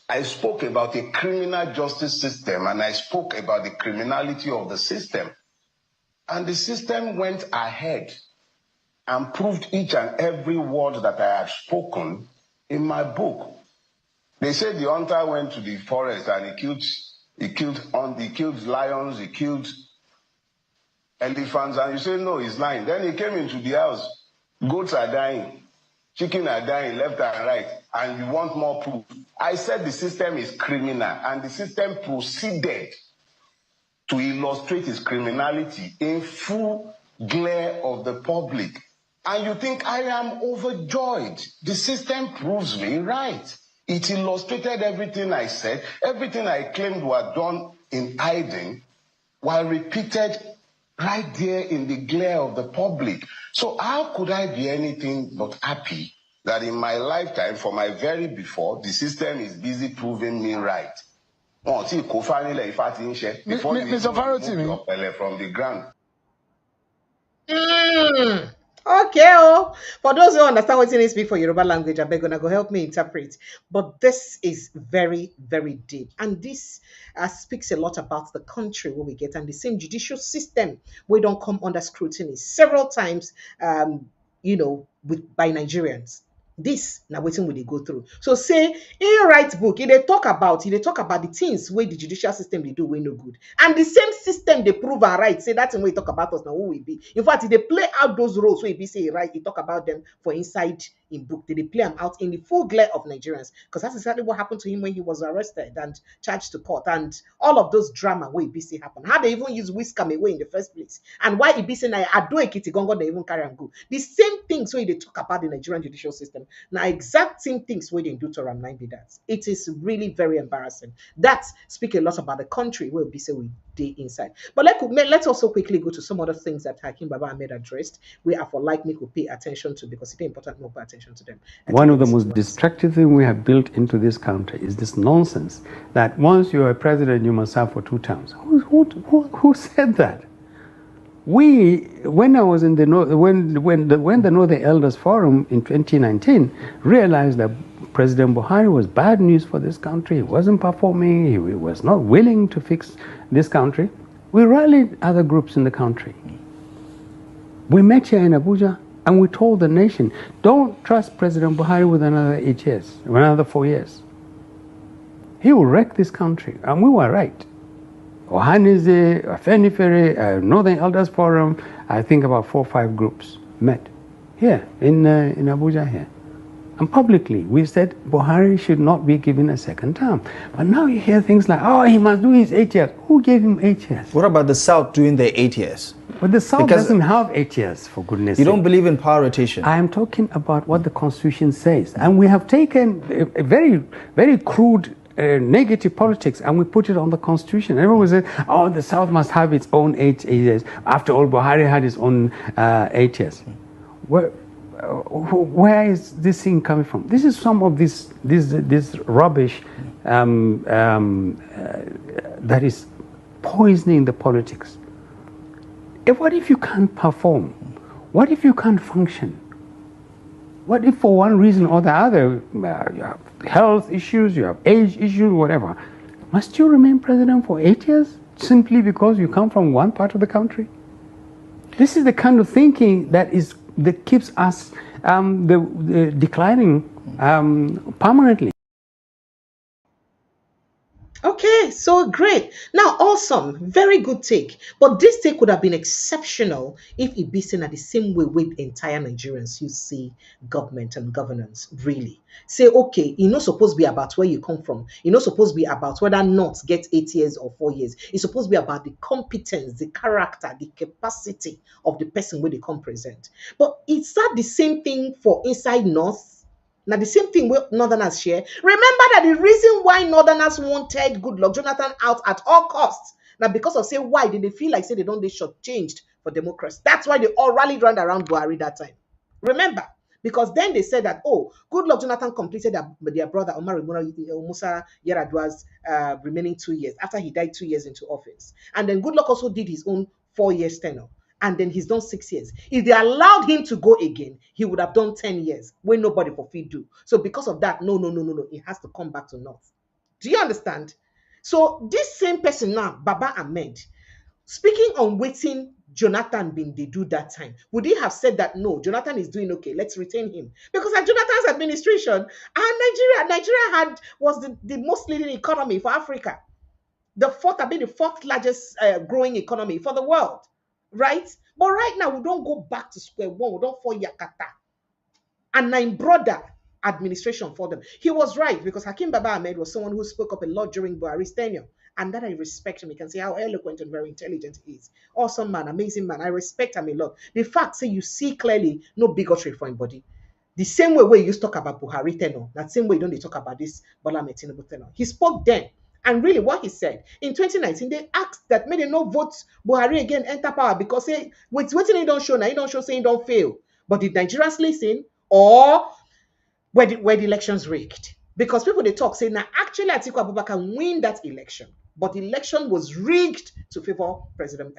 I spoke about a criminal justice system and I spoke about the criminality of the system. And the system went ahead and proved each and every word that I have spoken in my book. They said the hunter went to the forest and he killed lions, he killed elephants, and you say, no, he's lying. Then he came into the house. Goats are dying. Chicken are dying left and right. And you want more proof. I said the system is criminal, and the system proceeded to illustrate its criminality in full glare of the public. And you think I am overjoyed. The system proves me right. It illustrated everything I said, everything I claimed were done in hiding, while repeated right there in the glare of the public. So how could I be anything but happy that in my lifetime, for my very before, the system is busy proving me right? Mr. Farotimi, from the ground. Okay, oh, for those who understand what it speak for Yoruba language, I beg you go help me interpret. But this is very, very deep, and this speaks a lot about the country where we get, and the same judicial system we don't come under scrutiny several times. By Nigerians. This now waiting will they go through. So say in write book, they talk about the things where the judicial system they do way no good. And the same system they prove are right. Say that's the way talk about us now who we be. In fact, they play out those roles where be say right, you talk about them for inside in book. They play them out in the full glare of Nigerians. Because that's exactly what happened to him when he was arrested and charged to court. And all of those drama where EBC happen. How they even use whiskam away in the first place. And why EBC now I do a kitty gongo they even carry and go. The same things where they talk about the Nigerian judicial system. Now, exact same things we didn't do to Ram 9 be that. It is really very embarrassing. That speaks a lot about the country where we say we did inside. But let's also quickly go to some other things that Hakkem Baba-Ahmed addressed. We are for like me to pay attention to because it's important to pay attention to them. One of the most destructive things we have built into this country is this nonsense that once you are a president, you must serve for 2 terms. Who said that? When I was in the Northern Elders Forum in 2019, realized that President Buhari was bad news for this country. He wasn't performing. He was not willing to fix this country. We rallied other groups in the country. We met here in Abuja and we told the nation, don't trust President Buhari with another 8 years, or another 4 years. He will wreck this country, and we were right. Ohanize, Refinery, Northern Elders Forum, I think about 4 or 5 groups met here in Abuja here. And publicly, we said Buhari should not be given a second term. But now you hear things like, oh, he must do his 8 years. Who gave him 8 years? What about the South doing their 8 years? But the South doesn't have 8 years, for goodness sake. You don't believe in power rotation? I am talking about what the Constitution says. And we have taken a very, very crude negative politics and we put it on the Constitution. Everyone said, oh, the South must have its own 8 years. After all, Buhari had his own 8 years. Where is this thing coming from? This is some of this rubbish that is poisoning the politics. What if you can't perform? What if you can't function? What if for one reason or the other, you have health issues, you have age issues, whatever, must you remain president for 8 years simply because you come from one part of the country? This is the kind of thinking that keeps us declining permanently. Okay, so great. Now, awesome. Very good take. But this take would have been exceptional if it be seen at the same way with entire Nigerians who see government and governance, really. Say, okay, it's not supposed to be about where you come from. It's not supposed to be about whether North gets 8 years or 4 years. It's supposed to be about the competence, the character, the capacity of the person where they come present. But is that the same thing for inside North? Now, the same thing with Northerners share. Remember that the reason why Northerners wanted Goodluck Jonathan out at all costs, now because of, say, why did they feel like, say, they shortchanged for democracy? That's why they all rallied around Buhari that time. Remember, because then they said that, oh, Goodluck Jonathan completed their brother Omar Musa Yar'Adua's remaining 2 years after he died 2 years into office. And then Goodluck also did his own 4 years tenure. And then he's done 6 years. If they allowed him to go again, he would have done 10 years when nobody for feed do. So because of that, no, he has to come back to North. Do you understand? So this same person now, Baba-Ahmed, speaking on waiting Jonathan been they do that time, would he have said that, no, Jonathan is doing okay, let's retain him? Because at Jonathan's administration, Nigeria was the most leading economy for Africa. The fourth largest growing economy for the world. Right? But right now, we don't go back to square one. We don't fall Yakata. And my brother administration for them. He was right because Hakim Baba-Ahmed was someone who spoke up a lot during Buhari's tenure. And that I respect him. You can see how eloquent and very intelligent he is. Awesome man, amazing man. I respect him a lot. The fact, say you see clearly no bigotry for anybody. The same way you used to talk about Buhari tenure, that same way you don't talk about this Baba-Ahmed Tinubu tenure. He spoke then. And really what he said, in 2019, they asked that maybe no vote Buhari again enter power because say, wait, he don't show now, he don't show saying don't fail. But did Nigerians listen or were the elections rigged? Because people they talk say now actually Atiku Abubakar win that election, but the election was rigged to favor President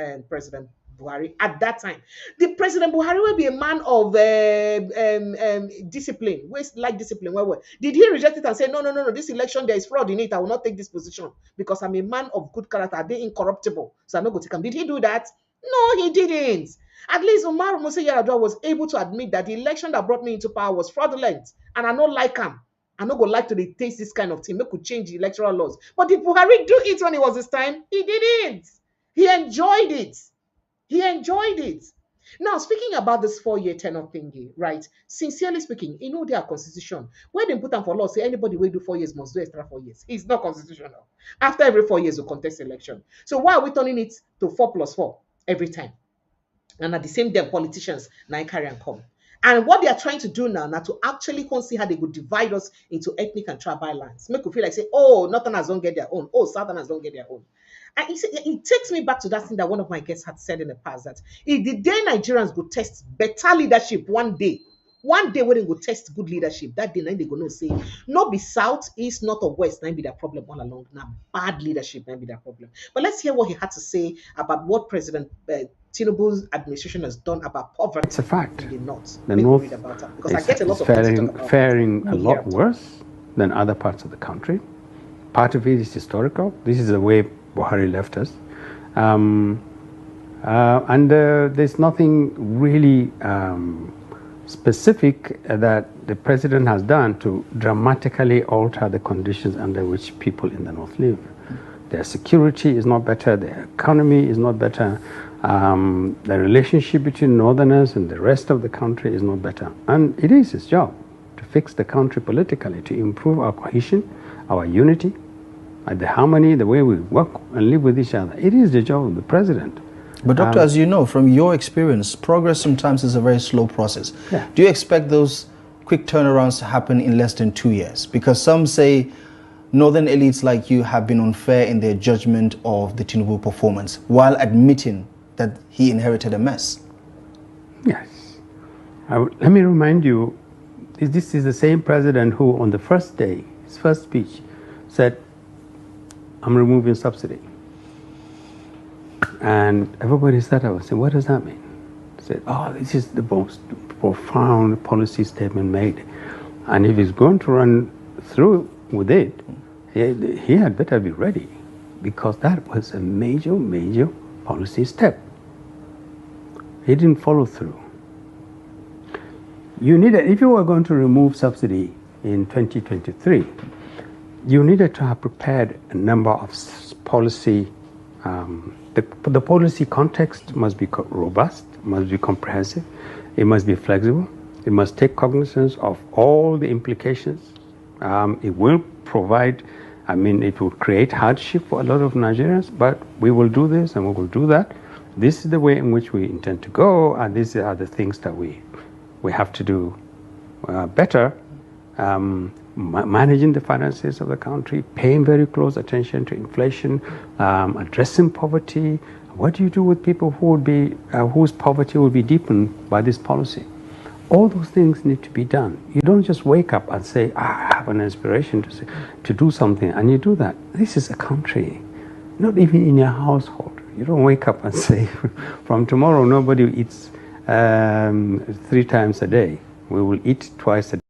Buhari at that time. The President Buhari will be a man of discipline. Like discipline. Did he reject it and say, no, this election, there is fraud in it. I will not take this position because I'm a man of good character. Are they incorruptible? So I'm not going to take him. Did he do that? No, he didn't. At least Omar Musa Yar'Adua was able to admit that the election that brought me into power was fraudulent. And I don't like him. I don't go like to taste this kind of thing. Make could change the electoral laws. But did Buhari do it when it was his time? He didn't. He enjoyed it. He enjoyed it. Now, speaking about this 4-year tenure thingy, right? Sincerely speaking, you know their constitution. Where they put them for law, say anybody will do 4 years must do extra 4 years. It's not constitutional. After every 4 years, we contest election. So why are we turning it to 4 plus 4 every time? And at the same time, politicians now carry and come. And what they are trying to do now to actually see how they could divide us into ethnic and tribal lines. Make you feel like say, oh, Northerners don't get their own. Oh, Southerners don't get their own. And it takes me back to that thing that one of my guests had said in the past, that if the day Nigerians go test better leadership one day when they go test good leadership, that day they go no say, no be South, East, North or West, that be their problem all along. Now, bad leadership might be their problem. But let's hear what he had to say about what President Tinubu's administration has done about poverty. It's a fact. In the North. The North because I get a lot of faring a lot worse than other parts of the country. Part of it is historical. This is the way Buhari left us. And there's nothing really specific that the president has done to dramatically alter the conditions under which people in the North live. Their security is not better. Their economy is not better. The relationship between northerners and the rest of the country is not better. And it is his job to fix the country politically, to improve our cohesion, our unity, the harmony, the way we work and live with each other. It is the job of the president. But Doctor, as you know, from your experience, progress sometimes is a very slow process. Yeah. Do you expect those quick turnarounds to happen in less than 2 years? Because some say northern elites like you have been unfair in their judgment of the Tinubu performance, while admitting that he inherited a mess. Yes. Let me remind you, this is the same president who on the first day, his first speech, said, I'm removing subsidy. And everybody started up and said, what does that mean? He said, oh, this is the most profound policy statement made. And if he's going to run through with it, he had better be ready, because that was a major, major policy step. He didn't follow through. If you were going to remove subsidy in 2023, you needed to have prepared a number of policy. The policy context must be robust, must be comprehensive, it must be flexible, it must take cognizance of all the implications. It will provide, it will create hardship for a lot of Nigerians, but we will do this and we will do that. This is the way in which we intend to go, and these are the things that we have to do better. Managing the finances of the country, paying very close attention to inflation, addressing poverty. What do you do with people who would be, whose poverty will be deepened by this policy? All those things need to be done. You don't just wake up and say, I have an inspiration to do something, and you do that. This is a country, not even in your household. You don't wake up and say, from tomorrow nobody eats 3 times a day. We will eat twice a day.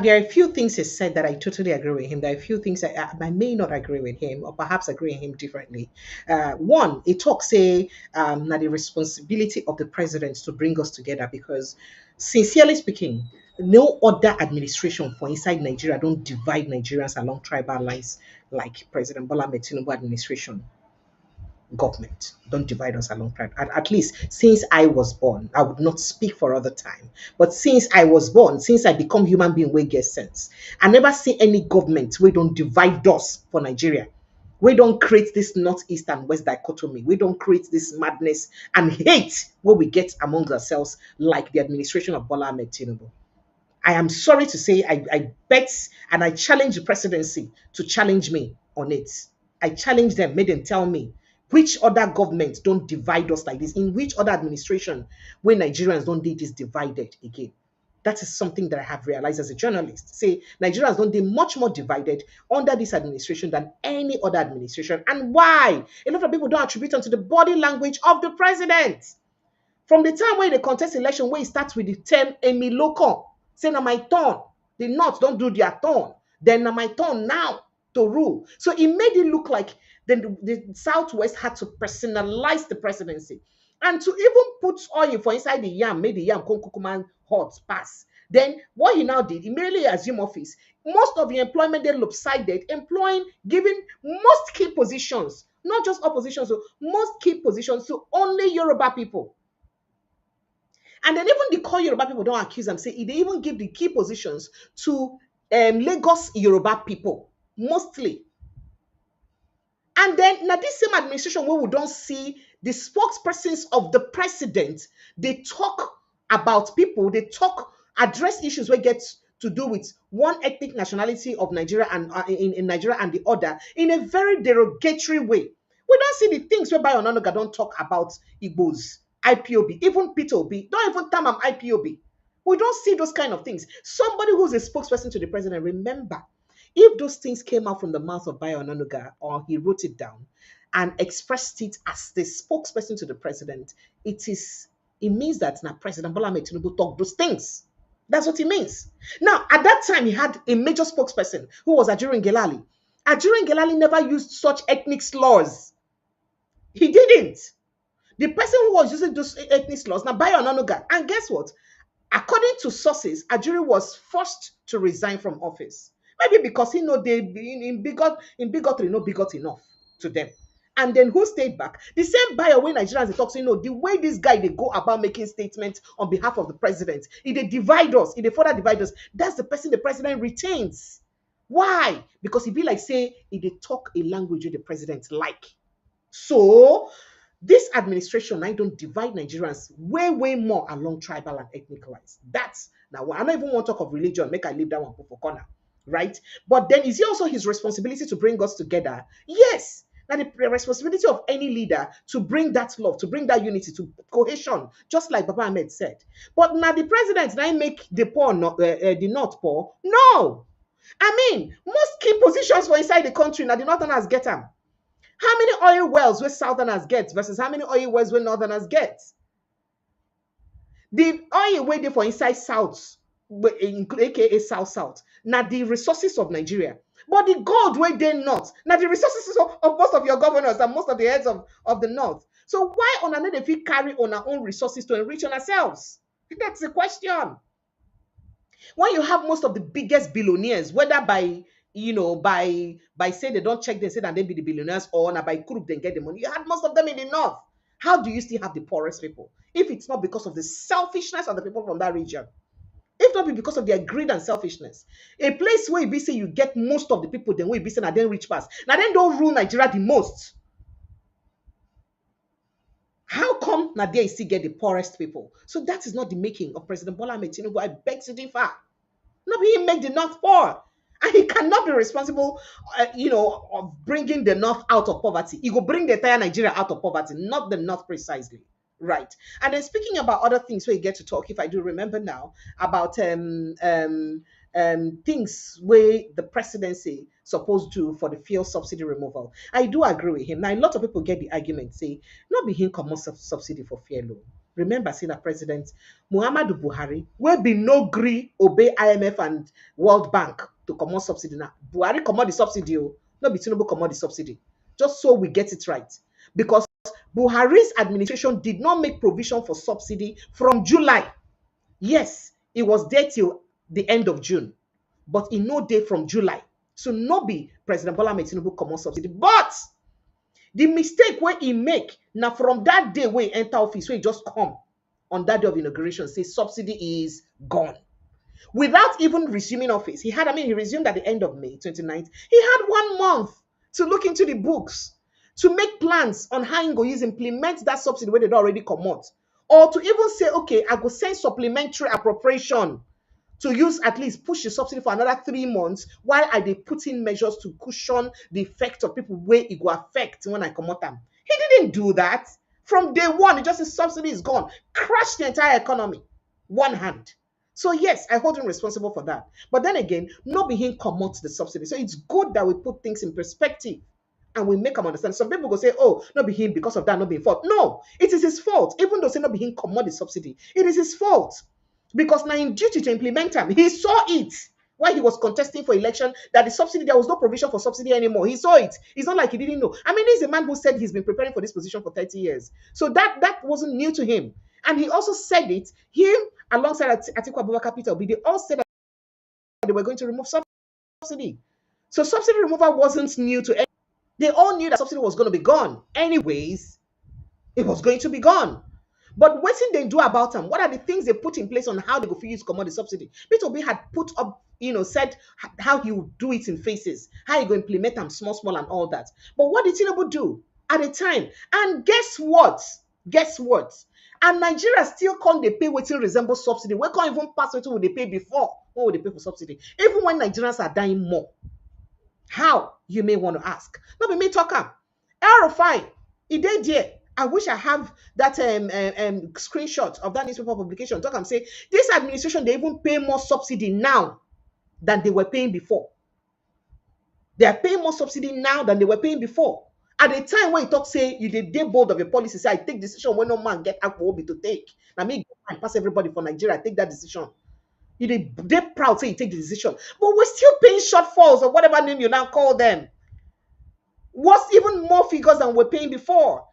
There are a few things he said that I totally agree with him. There are a few things I may not agree with him, or perhaps agree with him differently. One, he talks say that the responsibility of the president to bring us together, because sincerely speaking, no other administration for inside Nigeria don't divide Nigerians along tribal lines like President Baba-Ahmed Tinubu administration. Government don't divide us along tribe. At least since I was born, I would not speak for other time, but since I was born, since I become human being, we get sense. I never see any government we don't divide us for Nigeria. We don't create this northeast and west dichotomy. We don't create this madness and hate what we get among ourselves like the administration of Bola-Ahmed Tinubu. I am sorry to say, I bet and I challenge the presidency to challenge me on it. I challenge them, made them tell me which other government don't divide us like this, in which other administration where Nigerians don't do this divided again. That is something that I have realized as a journalist. Say Nigerians don't do much more divided under this administration than any other administration. And why? A lot of people don't attribute onto the body language of the president. From the time when the contest election, where it starts with the term Emi Lokon, say na my turn. The North don't do their turn. Then na my turn now to rule. So it made it look like the Southwest had to personalize the presidency. And to even put oil for inside the yam, made the yam kukuman hot pass. Then what he now did, immediately assumed office. Most of the employment they lopsided, giving most key positions, not just opposition, so most key positions to only Yoruba people. And then even the core Yoruba people don't accuse them, say they even give the key positions to Lagos Yoruba people, mostly. And then now this same administration where we don't see the spokespersons of the president, they talk about people, they address issues where get to do with one ethnic nationality of Nigeria and in Nigeria and the other in a very derogatory way. We don't see the things whereby Onanuga don't talk about Igbos, IPOB, even Peter Obi, don't even term him IPOB. We don't see those kind of things. Somebody who's a spokesperson to the president, remember, if those things came out from the mouth of Bayo Onanuga, or he wrote it down and expressed it as the spokesperson to the president, it means that now President Bola-Ahmed Tinubu talked those things. That's what it means. Now, at that time, he had a major spokesperson who was Ajurin Gelali. Ajurin Gelali never used such ethnic slurs. He didn't. The person who was using those ethnic slurs, now Bayo Onanuga, and guess what? According to sources, Ajuri was forced to resign from office. Maybe because he know they in bigotry, no bigot enough to them. And then who stayed back? The same buyer when Nigerians they talk, so you know, the way this guy they go about making statements on behalf of the president, if they divide us, if they further divide us, that's the person the president retains. Why? Because he be like say, if they talk a language the president like. So this administration, I don't divide Nigerians way more along tribal and ethnic lines. That's now I don't even want to talk of religion. Make I leave that one for corner, right? But then is it also his responsibility to bring us together? Yes. Now the responsibility of any leader to bring that love, to bring that unity, to cohesion, just like Baba-Ahmed said. But now the president now make the poor not the not poor. No. I mean, most key positions for inside the country now the northerners get them. How many oil wells will southerners get versus how many oil wells will northerners get? The oil way there for inside south, aka south, now the resources of Nigeria. But the gold way they not. Now the resources of most of your governors and most of the heads of the north. So why on another if we carry on our own resources to enrich on ourselves? That's the question. When you have most of the biggest billionaires, whether by by say they don't check, they say that they be the billionaires, or now by group they get the money. You had most of them in the north. How do you still have the poorest people? If it's not because of the selfishness of the people from that region, if not because of their greed and selfishness, a place where you be say you get most of the people, then we be saying that then rich pass. Now then don't rule Nigeria the most. How come now they still get the poorest people? So that is not the making of President Bola-Ahmed Tinubu. I beg to differ. Not he make the North poor. And he cannot be responsible, of bringing the North out of poverty. He will bring the entire Nigeria out of poverty, not the North precisely. Right. And then speaking about other things where you get to talk, if I do remember now, about things where the presidency supposed to for the fuel subsidy removal. I do agree with him. Now, a lot of people get the argument, say, not be him common subsidy for fuel. Remember, saying that President Muhammadu Buhari will be no gree obey IMF and World Bank to common subsidy. Now, Buhari common the subsidy, not be Tinubu common the subsidy. Just so we get it right. Because Buhari's administration did not make provision for subsidy from July. Yes, it was there till the end of June, but in no day from July. So no be President Bola Ahmed Tinubu common subsidy. But the mistake where he make now from that day when he enter office, where he just come on that day of inauguration, say subsidy is gone. Without even resuming office, he resumed at the end of May 29th. He had 1 month to look into the books, to make plans on how he go use implement that subsidy where they already come out. Or to even say, okay, I go send supplementary appropriation to use at least push the subsidy for another 3 months while I dey put in measures to cushion the effect of people where it go affect when I come out them. He didn't do that. From day one, it just says subsidy is gone. Crashed the entire economy. One hand. So yes, I hold him responsible for that. But then again, not be him come out the subsidy. So it's good that we put things in perspective and we make him understand. Some people go say, oh, not be him because of that, not be fault. No, it is his fault. Even though say not be him come out the subsidy, it is his fault. Because now in duty to implement them, he saw it while he was contesting for election that the subsidy, there was no provision for subsidy anymore. He saw it. It's not like he didn't know. I mean, he's a man who said he's been preparing for this position for 30 years. So that wasn't new to him. And he also said it, him alongside Atiku Abubakar, Peter Obi, they all said that they were going to remove subsidy. So subsidy removal wasn't new to anyone. They all knew that subsidy was going to be gone. Anyways, it was going to be gone. But what did they do about them? What are the things they put in place on how they go use commodity subsidy? Peter Obi had put up, said how he would do it in phases, how he go implement them small and all that. But what did Tinubu do at the time? And guess what? And Nigeria still can't they pay waiting resemble subsidy. We can't even pass what would they pay before. What would they pay for subsidy? Even when Nigerians are dying more. How? You may want to ask. Not be me talking. RFI, it did there. I wish I have that screenshot of that newspaper publication. Talk and say this administration they even pay more subsidy now than they were paying before. They are paying more subsidy now than they were paying before. At the time when you talk, say you did bold of your policy, say I take decision when no man get AKPABIO to take. Now me and pass everybody for Nigeria, take that decision. You they proud say you take the decision, but we're still paying shortfalls or whatever name you now call them. What's even more figures than we're paying before?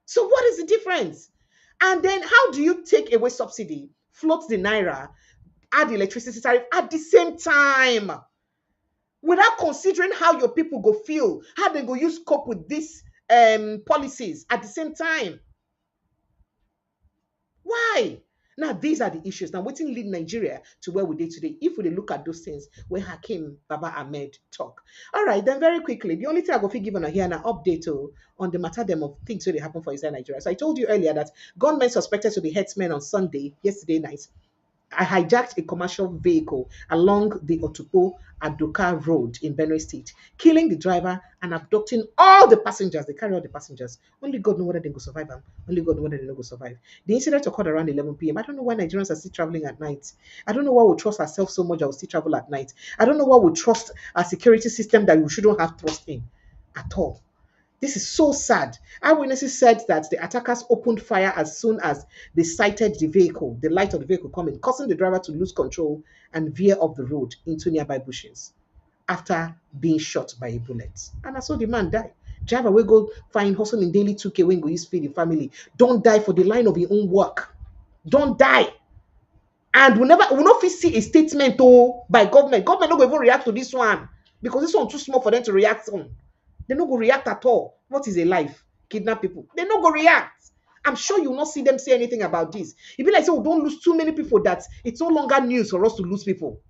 So what is the difference? And then how do you take away subsidy float the naira, add the electricity tariff at the same time, without considering how your people go feel, how they go use cope with these policies at the same time. Why? Now, these are the issues. Now, what will lead Nigeria to where we did today? If we look at those things where Hakkem, Baba-Ahmed talk. All right, then very quickly, the only thing I go give on here an update on the matter them of things that happen for inside Nigeria. So I told you earlier that gunmen suspected to be headsmen on Sunday, yesterday night, I hijacked a commercial vehicle along the Otupo Adoka Road in Benue State, killing the driver and abducting all the passengers. They carry all the passengers. Only God knows whether they go survive them. Only God knows whether they don't go survive. The incident occurred around 11 p.m. I don't know why Nigerians are still traveling at night. I don't know why we trust ourselves so much that we still travel at night. I don't know why we trust a security system that we shouldn't have trust in at all. This is so sad. Eyewitnesses said that the attackers opened fire as soon as they sighted the vehicle, the light of the vehicle coming, causing the driver to lose control and veer off the road into nearby bushes after being shot by a bullet. And I saw the man die. Driver will go find hustle in daily 2K when go use feed the family. Don't die for the line of your own work. Don't die. And we not see a statement by government. Government not going to even react to this one because this one too small for them to react on. They not go react at all. What is a life? Kidnap people. They not go react. I'm sure you will not see them say anything about this. It be like, so don't lose too many people that it's no longer news for us to lose people.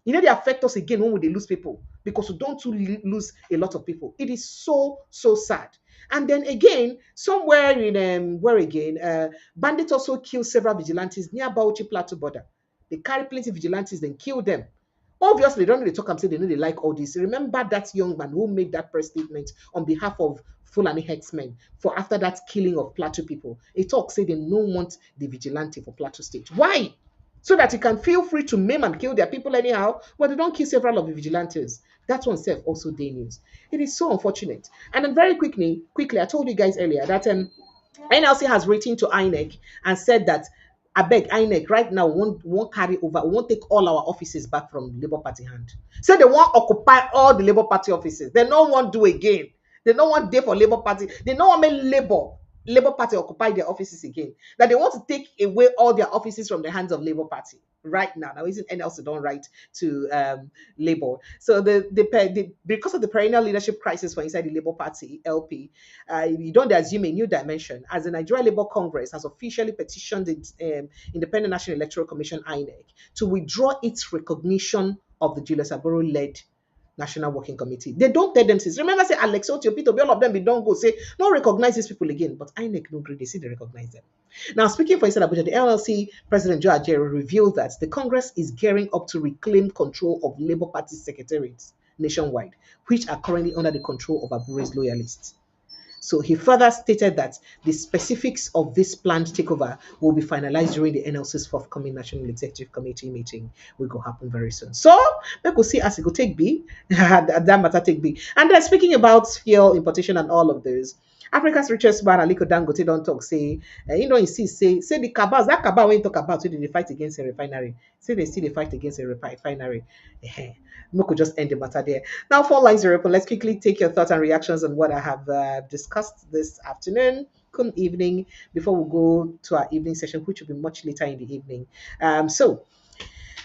You know, they affect us again when we lose people because we don't lose a lot of people. It is so, so sad. And then again, somewhere in, bandits also kill several vigilantes near Bauchi Plateau border. They carry plenty of vigilantes, then kill them. Obviously, they don't really talk and say they know they like all this. Remember that young man who made that press statement on behalf of Fulani herdsmen for after that killing of Plateau people. He talks, say they don't want the vigilante for Plateau State. Why? So that he can feel free to maim and kill their people anyhow, but they don't kill several of the vigilantes. That one self also dangerous. It is so unfortunate. And then very quickly, I told you guys earlier that NLC has written to INEC and said that I beg INEC right now won't carry over, won't take all our offices back from Labour Party hand. So they won't occupy all the Labour Party offices. They don't want to do again. They don't want day for Labour Party. They don't want make Labour Party occupy their offices again. That they want to take away all their offices from the hands of Labour Party right now. Now, isn't NLC don't write to Labour? So because of the perennial leadership crisis for inside the Labour Party LP, you don't assume a new dimension. As the Nigeria Labour Congress has officially petitioned the Independent National Electoral Commission (INEC) to withdraw its recognition of the Julius Aboro-led National Working Committee. They don't tell them since. Remember, say Alex Otio, Peter Obi, all of them, they don't go say, no, recognize these people again. But INEC don't agree. They say they recognize them. Now, speaking for inside Abuja, the NLC President Joe Ajero revealed that the Congress is gearing up to reclaim control of Labour Party secretariats nationwide, which are currently under the control of Abure's loyalists. So he further stated that the specifics of this planned takeover will be finalized during the NLC's forthcoming National Executive Committee meeting, which will happen very soon. So we could see as it could take B, that matter take B. And then speaking about fuel importation and all of those, Africa's richest man, Aliko Dangote, don't talk, say, you see, say the cabals, that cabal when you talk about, so they fight against a refinery. Say they see the fight against a refinery. We could just end the matter there. Now, 4 lines are open. Let's quickly take your thoughts and reactions on what I have discussed this afternoon. Good evening. Before we go to our evening session, which will be much later in the evening. So,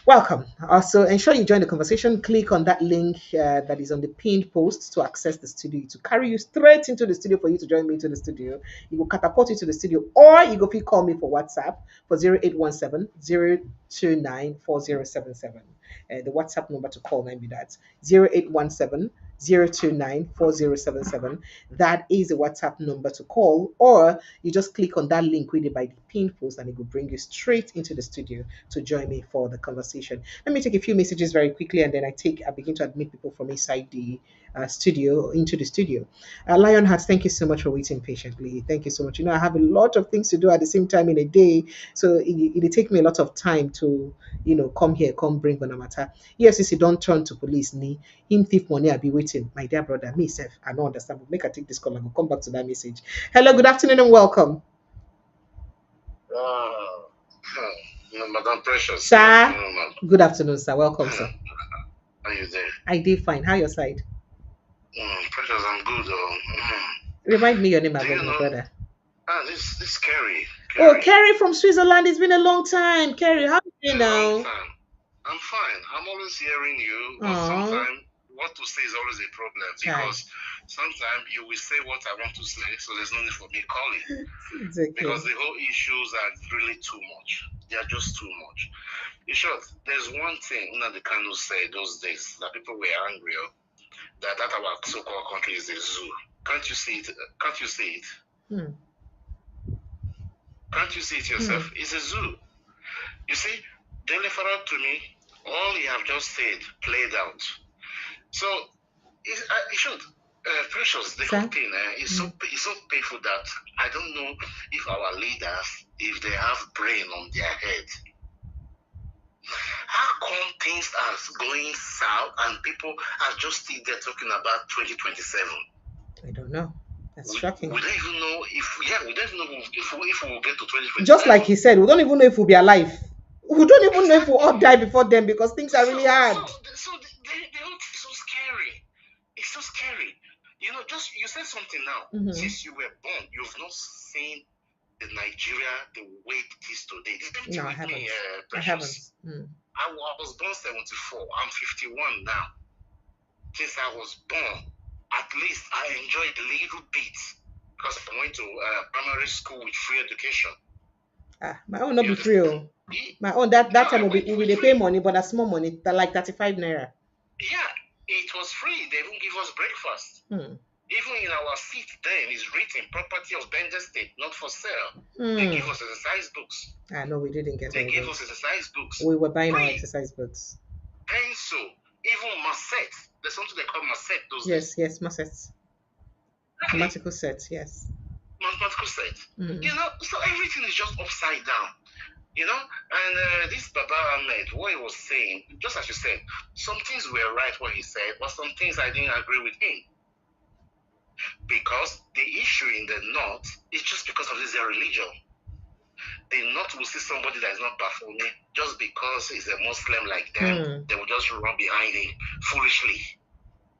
welcome. Also, ensure you join the conversation. Click on that link that is on the pinned post to access the studio, to carry you straight into the studio for you to join me into the studio. You will catapult you to the studio, or you go call me for WhatsApp for 0817-029-4077. The WhatsApp number to call might be that 0817-029-4077. That is the WhatsApp number to call, or you just click on that link read it by the pinned post and it will bring you straight into the studio to join me for the conversation. Let me take a few messages very quickly and then I begin to admit people from inside the studio into the studio. Lionheart, thank you so much for waiting patiently. Thank you so much. I have a lot of things to do at the same time in a day, so it take me a lot of time to come here, come bring on a matter. EFCC don't turn to police ni him thief money. I'll be waiting. My dear brother, me self, I don't understand, but make I take this call and we'll come back to that message. Hello, good afternoon and welcome. Madam Precious. Sir, good afternoon, sir. Welcome, sir. How are you there? I did fine. How your side? Precious, I'm good. Remind me your name again, my brother. This scary. Oh, Kerry from Switzerland. It's been a long time. Kerry, how are you A now? long time. I'm fine. I'm always hearing you, but sometimes what to say is always a problem because sometimes you will say what I want to say, so there's no need for me calling. It's okay. Because the whole issues are really too much. They are just too much. In short, there's one thing Nnamdi Kanu said those days that people were angry of, that our so-called country is a zoo. Can't you see it? Can't you see it? Can't you see it yourself? It's a zoo. You see, Dele Farotimi, all you have just said played out. So it should. Precious, the whole thing is so painful that I don't know if our leaders, if they have brain on their head. How come things are going south and people are just still there talking about 2027? I don't know. That's shocking. We don't even know if we don't even know if we will get to 2027. Just like he said, we don't even know if we'll be alive. We don't even know if we'll all die before then because things are really hard. So the whole thing is so scary. It's so scary. You know, just you said something now. Since you were born, you've not seen the Nigeria the way it is today. No, I haven't. I haven't. I was born 74. I'm 51 now. Since I was born, at least I enjoyed a little bit because I went to primary school with free education. My own not be free. My own that time will be they pay money, but that's small money, like 35 naira. Yeah, it was free. They even give us breakfast. Even in our seat then is written property of Bender State, not for sale. They give us exercise books. No, we didn't get They gave us exercise books. We were buying our exercise books. Pencil, even Masset. There's something they call Masset those days. Yes, Massets. Mathematical set, yes. Mathematical set. You know, so everything is just upside down. You know, and this Baba-Ahmed, what he was saying, just as you said, some things were right what he said, but some things I didn't agree with him. Because the issue in the North is just because of this their religion. The North will see somebody that is not performing just because he's a Muslim like them. They will just run behind him foolishly.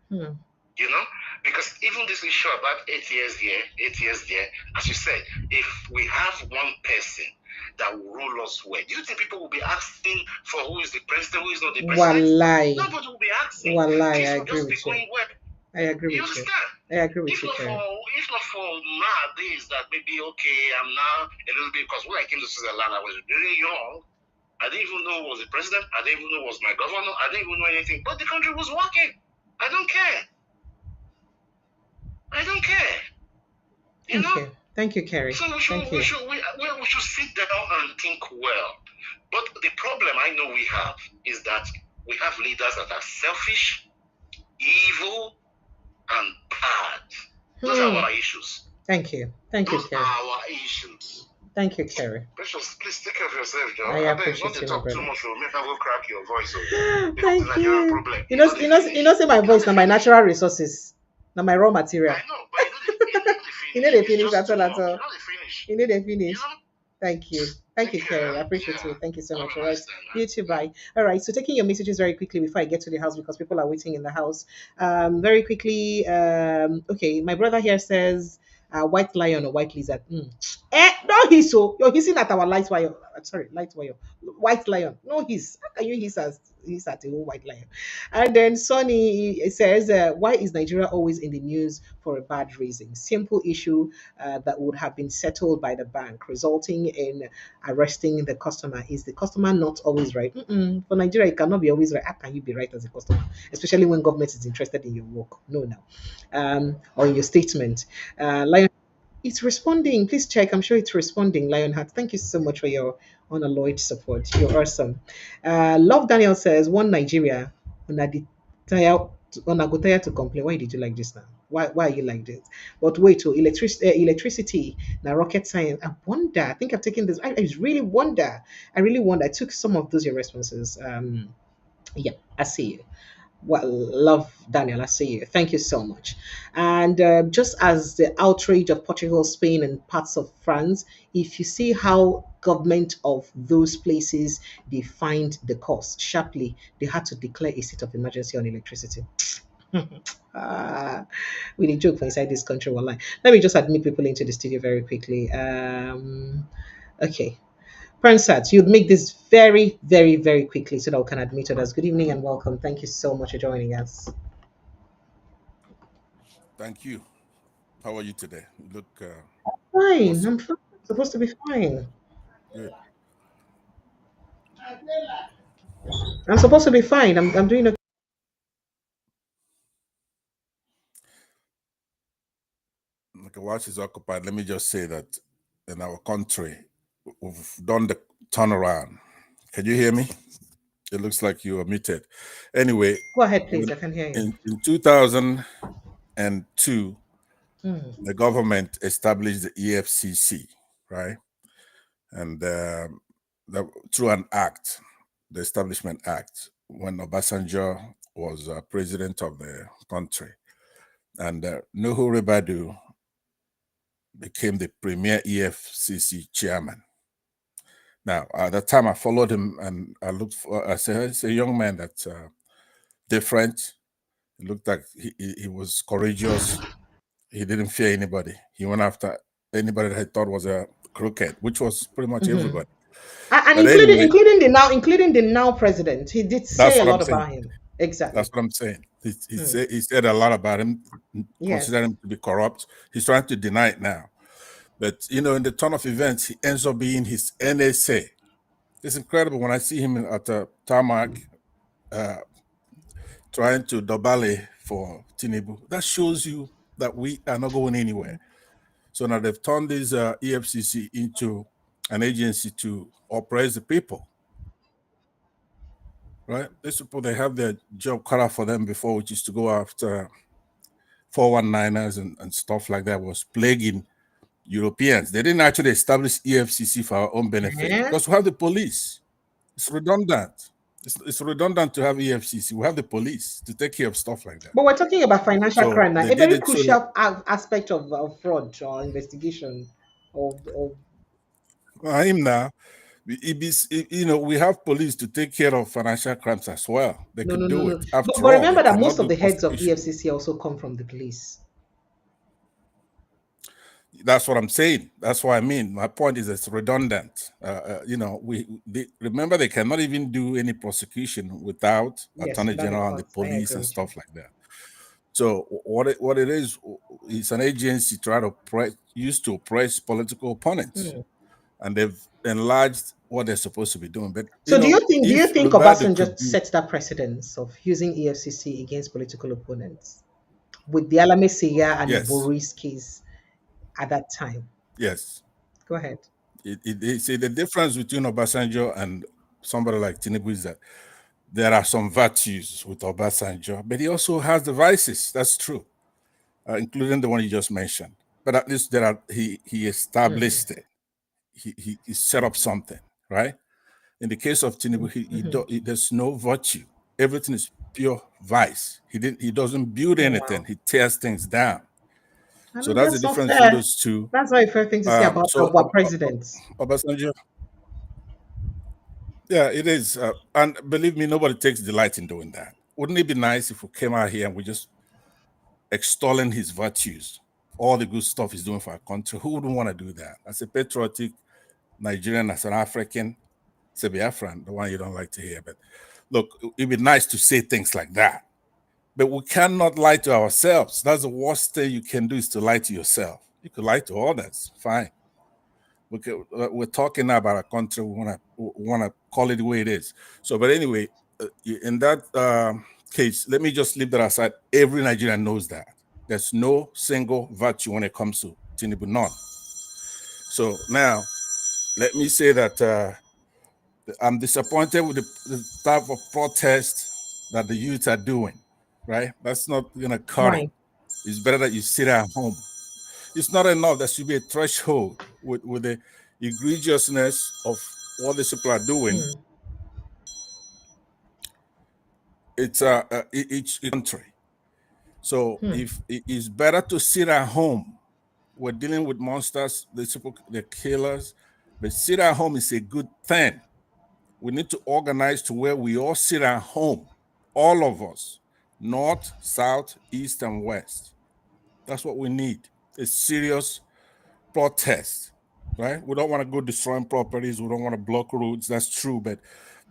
You know? Because even this issue about 8 years here, 8 years there, as you said, if we have one person that will rule us well, do you think people will be asking for who is the president, who is not the president? Wallahi. Nobody will be asking. Wallahi, Things I will agree just be with you. going well. I agree with you. I agree with you. If not for nowadays that maybe okay, I'm now a little bit because when I came to Switzerland, I was very young. I didn't even know who was the president. I didn't even know who was my governor. I didn't even know anything. But the country was working. I don't care. I don't care. You know? Thank you, Kerry. So we should sit down and think well. But the problem I know we have is that we have leaders that are selfish, evil, and bad. Those are our issues. Thank you. Thank you, Kerry. Those are our issues. Thank you, Kerry. Precious, please take care of yourself, John. I appreciate you, talk too much. Make I go crack your voice. Thank you. Problem. You know, say my voice now my natural resources, now my raw material. I know, but you know they finish at all. You know they finish. You know? Thank you. Thank you, Kerry. I appreciate you. Thank you so much. All right. You too. Bye. All right. So taking your messages very quickly before I get to the house because people are waiting in the house. Very quickly. Okay. My brother here says white lion or white lizard. No hiss. So you're hissing at our light wire. Sorry, light wire. White lion. No hiss. How can you hiss at a whole white lion? And then Sonny says, why is Nigeria always in the news for a bad reason? Simple issue that would have been settled by the bank, resulting in arresting the customer. Is the customer not always right? For Nigeria, it cannot be always right. How can you be right as a customer, especially when government is interested in your work? No. Or in your statement. Lion, it's responding. Please check. I'm sure it's responding. Lionheart, thank you so much for your unalloyed support. You're awesome. Love Daniel says, one Nigeria, Onagotaya to complain. Why did you like this now? Why are you like this? But wait, electricity, now rocket science. I wonder. I think I've taken this. I really wonder. I took some of those your responses. Yeah, I see you. Well, love Daniel, I see you. Thank you so much. And just as the outrage of Portugal, Spain, and parts of France, if you see how government of those places defined the cost sharply, they had to declare a state of emergency on electricity. We need joke for inside this country. Online. Let me just admit people into the studio very quickly. Okay. Pransat, you'd make this very, very, very quickly so that we can admit others. Good evening and welcome. Thank you so much for joining us. Thank you. How are you today? You look Fine. awesome. I'm fine. I'm supposed to be fine. Good. I'm supposed to be fine. I'm doing okay. Okay, while she's occupied, let me just say that in our country, we've done the turnaround. Can you hear me? It looks like you are muted. Anyway, Go ahead, please. I can hear you. in 2002, Hmm. the government established the EFCC, right? And through an act, the Establishment Act, when Obasanjo was president of the country. And Nuhu Ribadu became the premier EFCC chairman. Now, at that time, I followed him and I looked for, I said, it's a young man that's different. It looked like he was courageous. He didn't fear anybody. He went after anybody that he thought was a crooked, which was pretty much Mm-hmm. everybody. And But anyway, including the now president, he did say that's a what I'm lot saying. about him. Exactly. That's what I'm saying. He said a lot about him, Yes. consider him to be corrupt. He's trying to deny it now. But, you know, in the turn of events, he ends up being his NSA. It's incredible when I see him at the tarmac trying to dobale for Tinubu. That shows you that we are not going anywhere. So now they've turned this EFCC into an agency to oppress the people. Right? These people, they have their job cut out for them before, which is to go after 419ers and stuff like that, was plaguing Europeans. They didn't actually establish EFCC for our own benefit because we have the police. It's redundant. It's redundant to have EFCC. We have the police to take care of stuff like that. But we're talking about financial So crime now, they a did very it so that, crucial aspect of fraud or investigation of him now, you know, we have police to take care of financial crimes as well. They no, could no, no, do no. it. After But all, they remember that most cannot of do the heads of prosecution. EFCC also come from the police. That's what I'm saying. That's what I mean. My point is it's redundant. You know, remember they cannot even do any prosecution without Yes, Attorney without the General and the courts. I police agree and with you. stuff like that. So what it is, it's an agency trying to used to oppress political opponents, and they've enlarged what they're supposed to be doing. But you So know, do you if think Ribadu Obasanjo could do, sets that precedence of using EFCC against political opponents with the Alamesiya and the yes, Boris case at that time? yes. Go ahead. See, the difference between Obasanjo and somebody like Tinubu is that there are some virtues with Obasanjo, but he also has the vices. That's true, including the one you just mentioned. But at least he established it. He set up something, right? In the case of Tinubu, there's no virtue. Everything is pure vice. He doesn't build anything. Wow. He tears things down. I So know that's the that's not difference between fair. those two. That's not a fair thing to say about So our presidents. Obasanjo, yeah, it is. And believe me, nobody takes delight in doing that. Wouldn't it be nice if we came out here and we just extolling his virtues, all the good stuff he's doing for our country? Who wouldn't want to do that? As a patriotic Nigerian, as an African, as a Biafran, the one you don't like to hear. But look, it'd be nice to say things like that. But we cannot lie to ourselves. That's the worst thing you can do, is to lie to yourself. You could lie to others, fine. We're talking now about a country. We want to call it the way it is. So, but anyway, in that case, let me just leave that aside. Every Nigerian knows that there's no single virtue when it comes to Tinubu, none. So now, let me say that I'm disappointed with the type of protest that the youth are doing. Right? That's not gonna cut it. Why? It's better that you sit at home. It's not enough. There should be a threshold with the egregiousness of what these people are doing. It's each country. So if it is better to sit at home, we're dealing with monsters, the killers, but sit at home is a good thing. We need to organize to where we all sit at home, all of us, north, south, east, and west. That's what we need. A serious protest. right? We don't want to go destroying properties. We don't want to block roads. That's true, but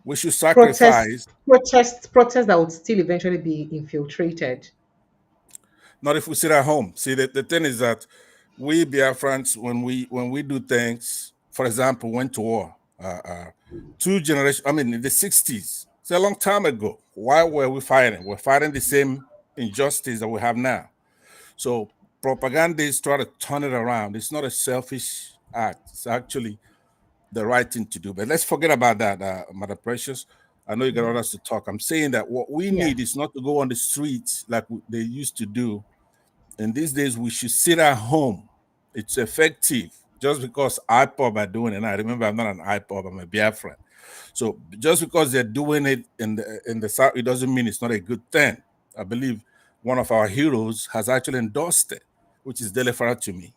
we should sacrifice. Protests that would still eventually be infiltrated. Not if we sit at home. See, the thing is that we Biafrans, when we do things, for example, went to war, 2 generations, I mean, in the 60s, it's a long time ago. Why were we fighting? We're fighting the same injustice that we have now. So propagandists try to turn it around. It's not a selfish act. It's actually the right thing to do. But let's forget about that, Mother Precious. I know you got others to talk. I'm saying that what we need is not to go on the streets like they used to do. And these days, we should sit at home. It's effective. Just because IPOB are doing it. And I remember I'm not an IPOB, I'm a Biafran. So just because they're doing it in the South, it doesn't mean it's not a good thing. I believe one of our heroes has actually endorsed it, which is Dele Farotimi.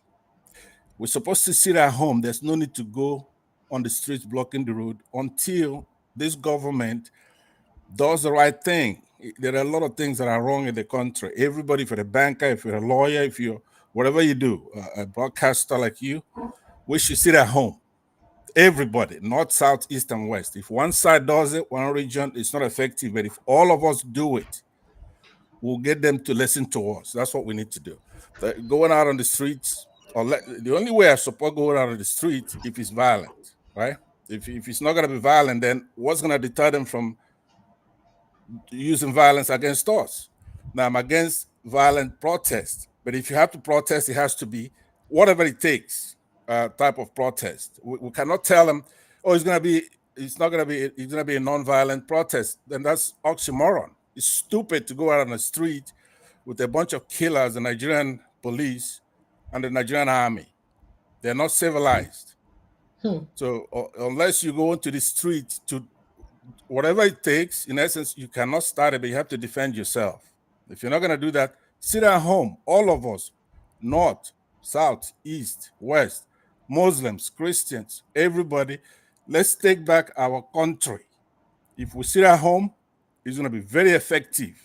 We're supposed to sit at home. There's no need to go on the streets blocking the road until this government does the right thing. There are a lot of things that are wrong in the country. Everybody, if you're a banker, if you're a lawyer, if you're whatever you do, a broadcaster like you, we should sit at home. Everybody, north, south, east, and west. If one side does it, one region, it's not effective. But if all of us do it, we'll get them to listen to us. That's what we need to do. Going out on the streets, the only way I support going out on the streets if it's violent, right? If it's not going to be violent, then what's going to deter them from using violence against us? Now, I'm against violent protest, but if you have to protest, it has to be whatever it takes type of protest. We cannot tell them, oh, it's going to be a non-violent protest. Then that's oxymoron. It's stupid to go out on the street with a bunch of killers, the Nigerian police and the Nigerian army. They're not civilized. So unless you go into the street to whatever it takes, in essence, you cannot start it, but you have to defend yourself. If you're not going to do that, sit at home, all of us, north, south, east, west, Muslims, Christians, everybody, let's take back our country. If we sit at home, it's going to be very effective.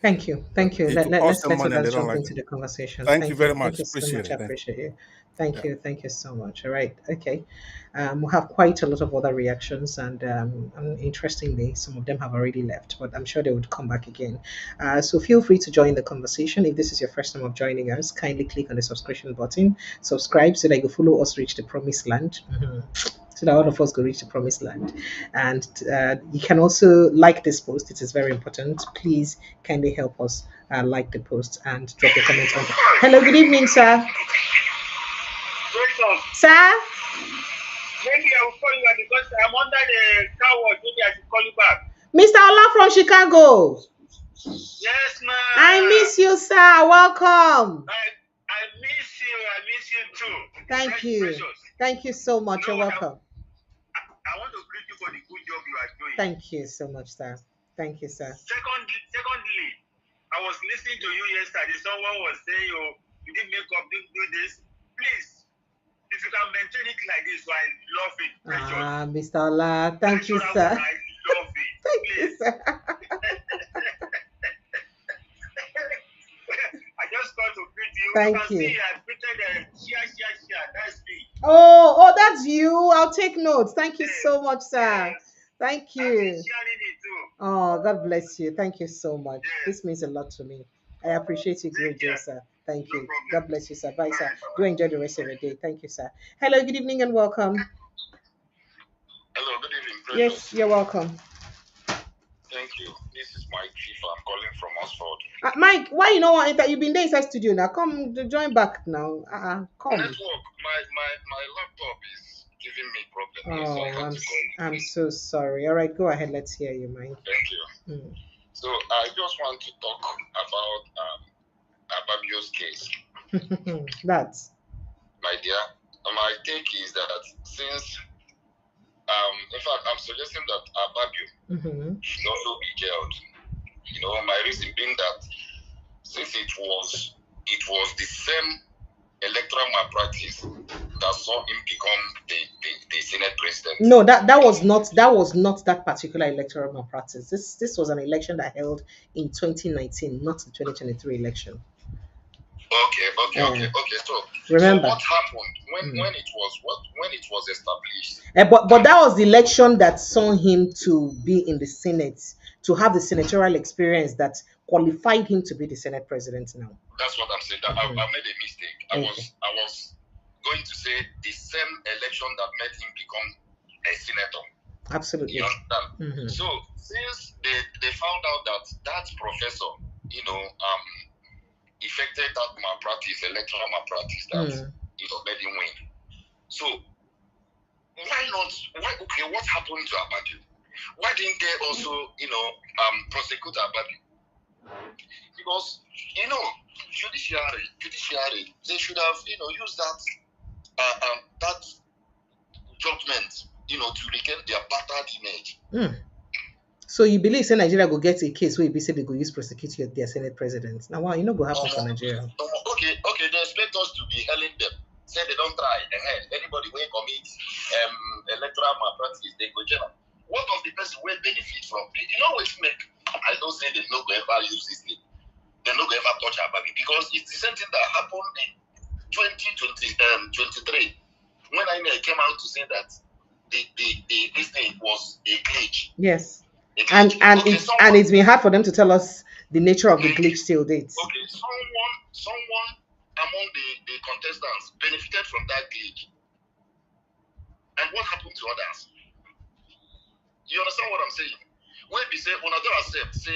Thank you. Let's jump into the conversation. Thank you very much. Appreciate it. I appreciate it. Thank you so much. All right. Okay. We'll have quite a lot of other reactions, and interestingly, some of them have already left, but I'm sure they would come back again. So feel free to join the conversation. If this is your first time of joining us, kindly click on the subscription button, subscribe so that you follow us reach the promised land. So that all of us go reach the promised land. And you can also like this post. It is very important. Please kindly help us like the post and drop a comment on it. Hello, good evening, sir. Sir? Maybe I will call you because I'm under the car wash. Maybe I should call you back. Mr. Ola from Chicago. Yes, ma'am. I miss you, sir. Welcome. I miss you. I miss you too. Thank you. Precious. Thank you so much. You're welcome. I want to greet you for the good job you are doing. Thank you so much, sir. Thank you, sir. Secondly, I was listening to you yesterday. Someone was saying, "Oh, you didn't make up, didn't do this." Please, if you can maintain it like this, so I love it. Precious. Mr. Ola, thank you, sir. I love it. Thank you, sir. I just got to greet you. Thank you. See, I printed share. That's me. Oh, that's you. I'll take notes. Thank you so much, sir. Yes. Thank you. I've been sharing it too. Oh, God bless you. Thank you so much. Yes. This means a lot to me. I appreciate you, great deal, sir. Thank you. problem. God bless you, sir. Bye, sir. Do enjoy the rest of your day. Thank you, sir. Hello, good evening and welcome. Hello, good evening. Yes, Precious. you're welcome. Thank you. This is Mike Chief. I'm calling from Oxford. Mike, why you know what you've been there inside studio now? Come join back now. Come. Network. My laptop is giving me problem. Oh, so I had to go. I'm so sorry. All right, go ahead. Let's hear you, Mike. Thank you. So I just want to talk about AKPABIO'S case. That's My dear, my take is that since in fact, I'm suggesting that AKPABIO should also be jailed. You know, my reason being that since it was the same electoral malpractice that saw him become the Senate President. No, that was not that particular electoral malpractice. This was an election that held in 2019, not the 2023 election. Okay. So remember, what happened when it was established? But that was the election that saw him to be in the Senate, to have the senatorial experience that qualified him to be the Senate President now. That's what I'm saying. I made a mistake. I was going to say the same election that made him become a senator. Absolutely. You understand? So since they found out that professor, effected that malpractice, electoral malpractice that made him win. So what happened to Akpabio? Why didn't they also, prosecute Akpabio? Because, judiciary, they should have, used that judgment, to regain their battered image. So you believe say Nigeria go get a case where you say they go use prosecute their Senate President? Now, go happen for Nigeria. Okay, they expect us to be hailing them. Say they don't try ahead. Anybody will commit electoral malpractice, they go jail. What of the person will benefit from it? Which make I don't say they no go ever use this thing. They no go ever touch Akpabio because it's the same thing that happened in 2023 when I came out to say that this thing was a glitch. Yes. And it's been hard for them to tell us the nature of the glitch till date. Okay, someone among the contestants benefited from that glitch. And what happened to others? You understand what I'm saying? When we say on don't accept, say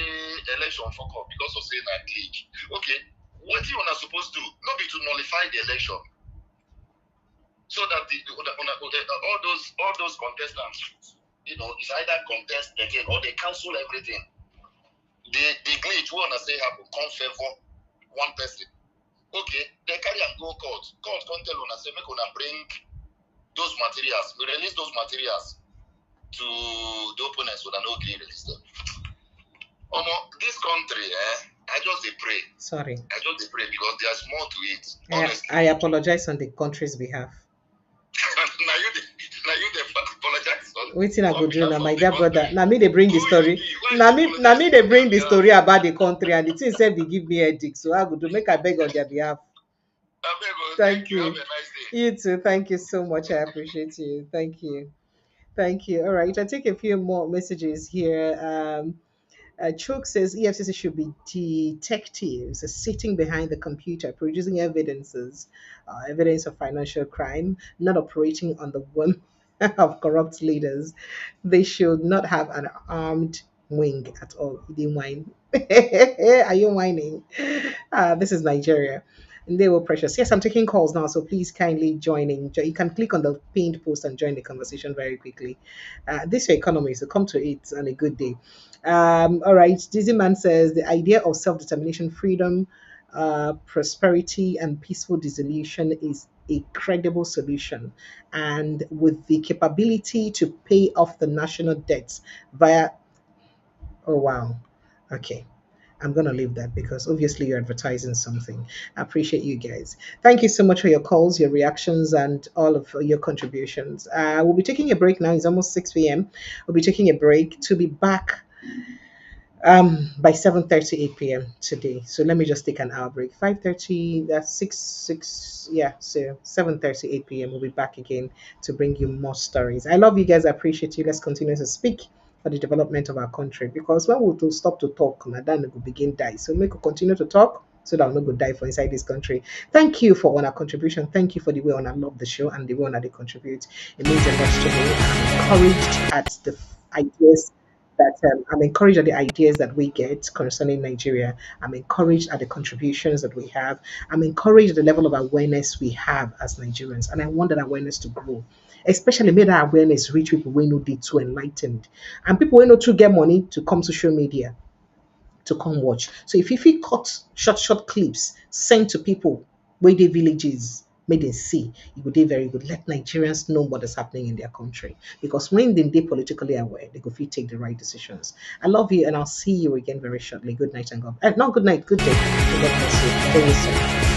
election fuck up because of saying that glitch. Okay, what you are supposed to do? Not be to nullify the election. So that all those contestants, it's either contest again or they cancel everything. The glitch we wanna say happen come favor one person. Okay, they carry and go court. Court can't tell una say make una bring those materials. We release those materials to the opponents when I no agree release them. This country, I just pray. Sorry. I just pray because there's more to it. Honestly. I apologize on the country's behalf. now you apologize. Waiting I go do now, my dear brother. Now me they bring the story. Now me they bring the story about the country and the thing said they give me a dick. So I go to make a beg on their behalf. Thank you. Have a nice day. You too. Thank you so much. I appreciate you. Thank you. All right. I take a few more messages here. Choke says EFCC should be detectives sitting behind the computer producing evidence of financial crime, not operating on the whim of corrupt leaders. They should not have an armed wing at all. You didn't whine. Are you whining? This is Nigeria. And they were precious. Yes, I'm taking calls now, so please kindly join in. You can click on the pinned post and join the conversation very quickly. This your economy, so come to it on a good day. All right, Dizzy Man says the idea of self-determination, freedom, prosperity, and peaceful dissolution is a credible solution, and with the capability to pay off the national debts via. Oh wow, okay. I'm going to leave that because obviously you're advertising something. I appreciate you guys. Thank you so much for your calls, your reactions, and all of your contributions. We'll be taking a break now. It's almost 6 p.m. We'll be taking a break to be back by 7:38 p.m. today. So let me just take an hour break. 5:30, that's 6, yeah. So 7:38 p.m. We'll be back again to bring you more stories. I love you guys. I appreciate you. Let's continue to speak for the development of our country, because when we stop to talk, then we will begin die. So we could continue to talk so that we not go die for inside this country. Thank you for all our contribution. Thank you for the way on I love the show and the way on they contribute. It means a lot to me. I'm encouraged at the ideas that we get concerning Nigeria. I'm encouraged at the contributions that we have. I'm encouraged at the level of awareness we have as Nigerians, and I want that awareness to grow. Especially make that awareness reach people who know they too enlightened, and people who know to get money to come social media to come watch. So if you cut short clips sent to people where the villages made them see, it would be very good. Let Nigerians know what is happening in their country, because when they politically aware, they could take the right decisions. I love you, and I'll see you again very shortly. Good night and God. Not good night, good day. God bless you. Very soon.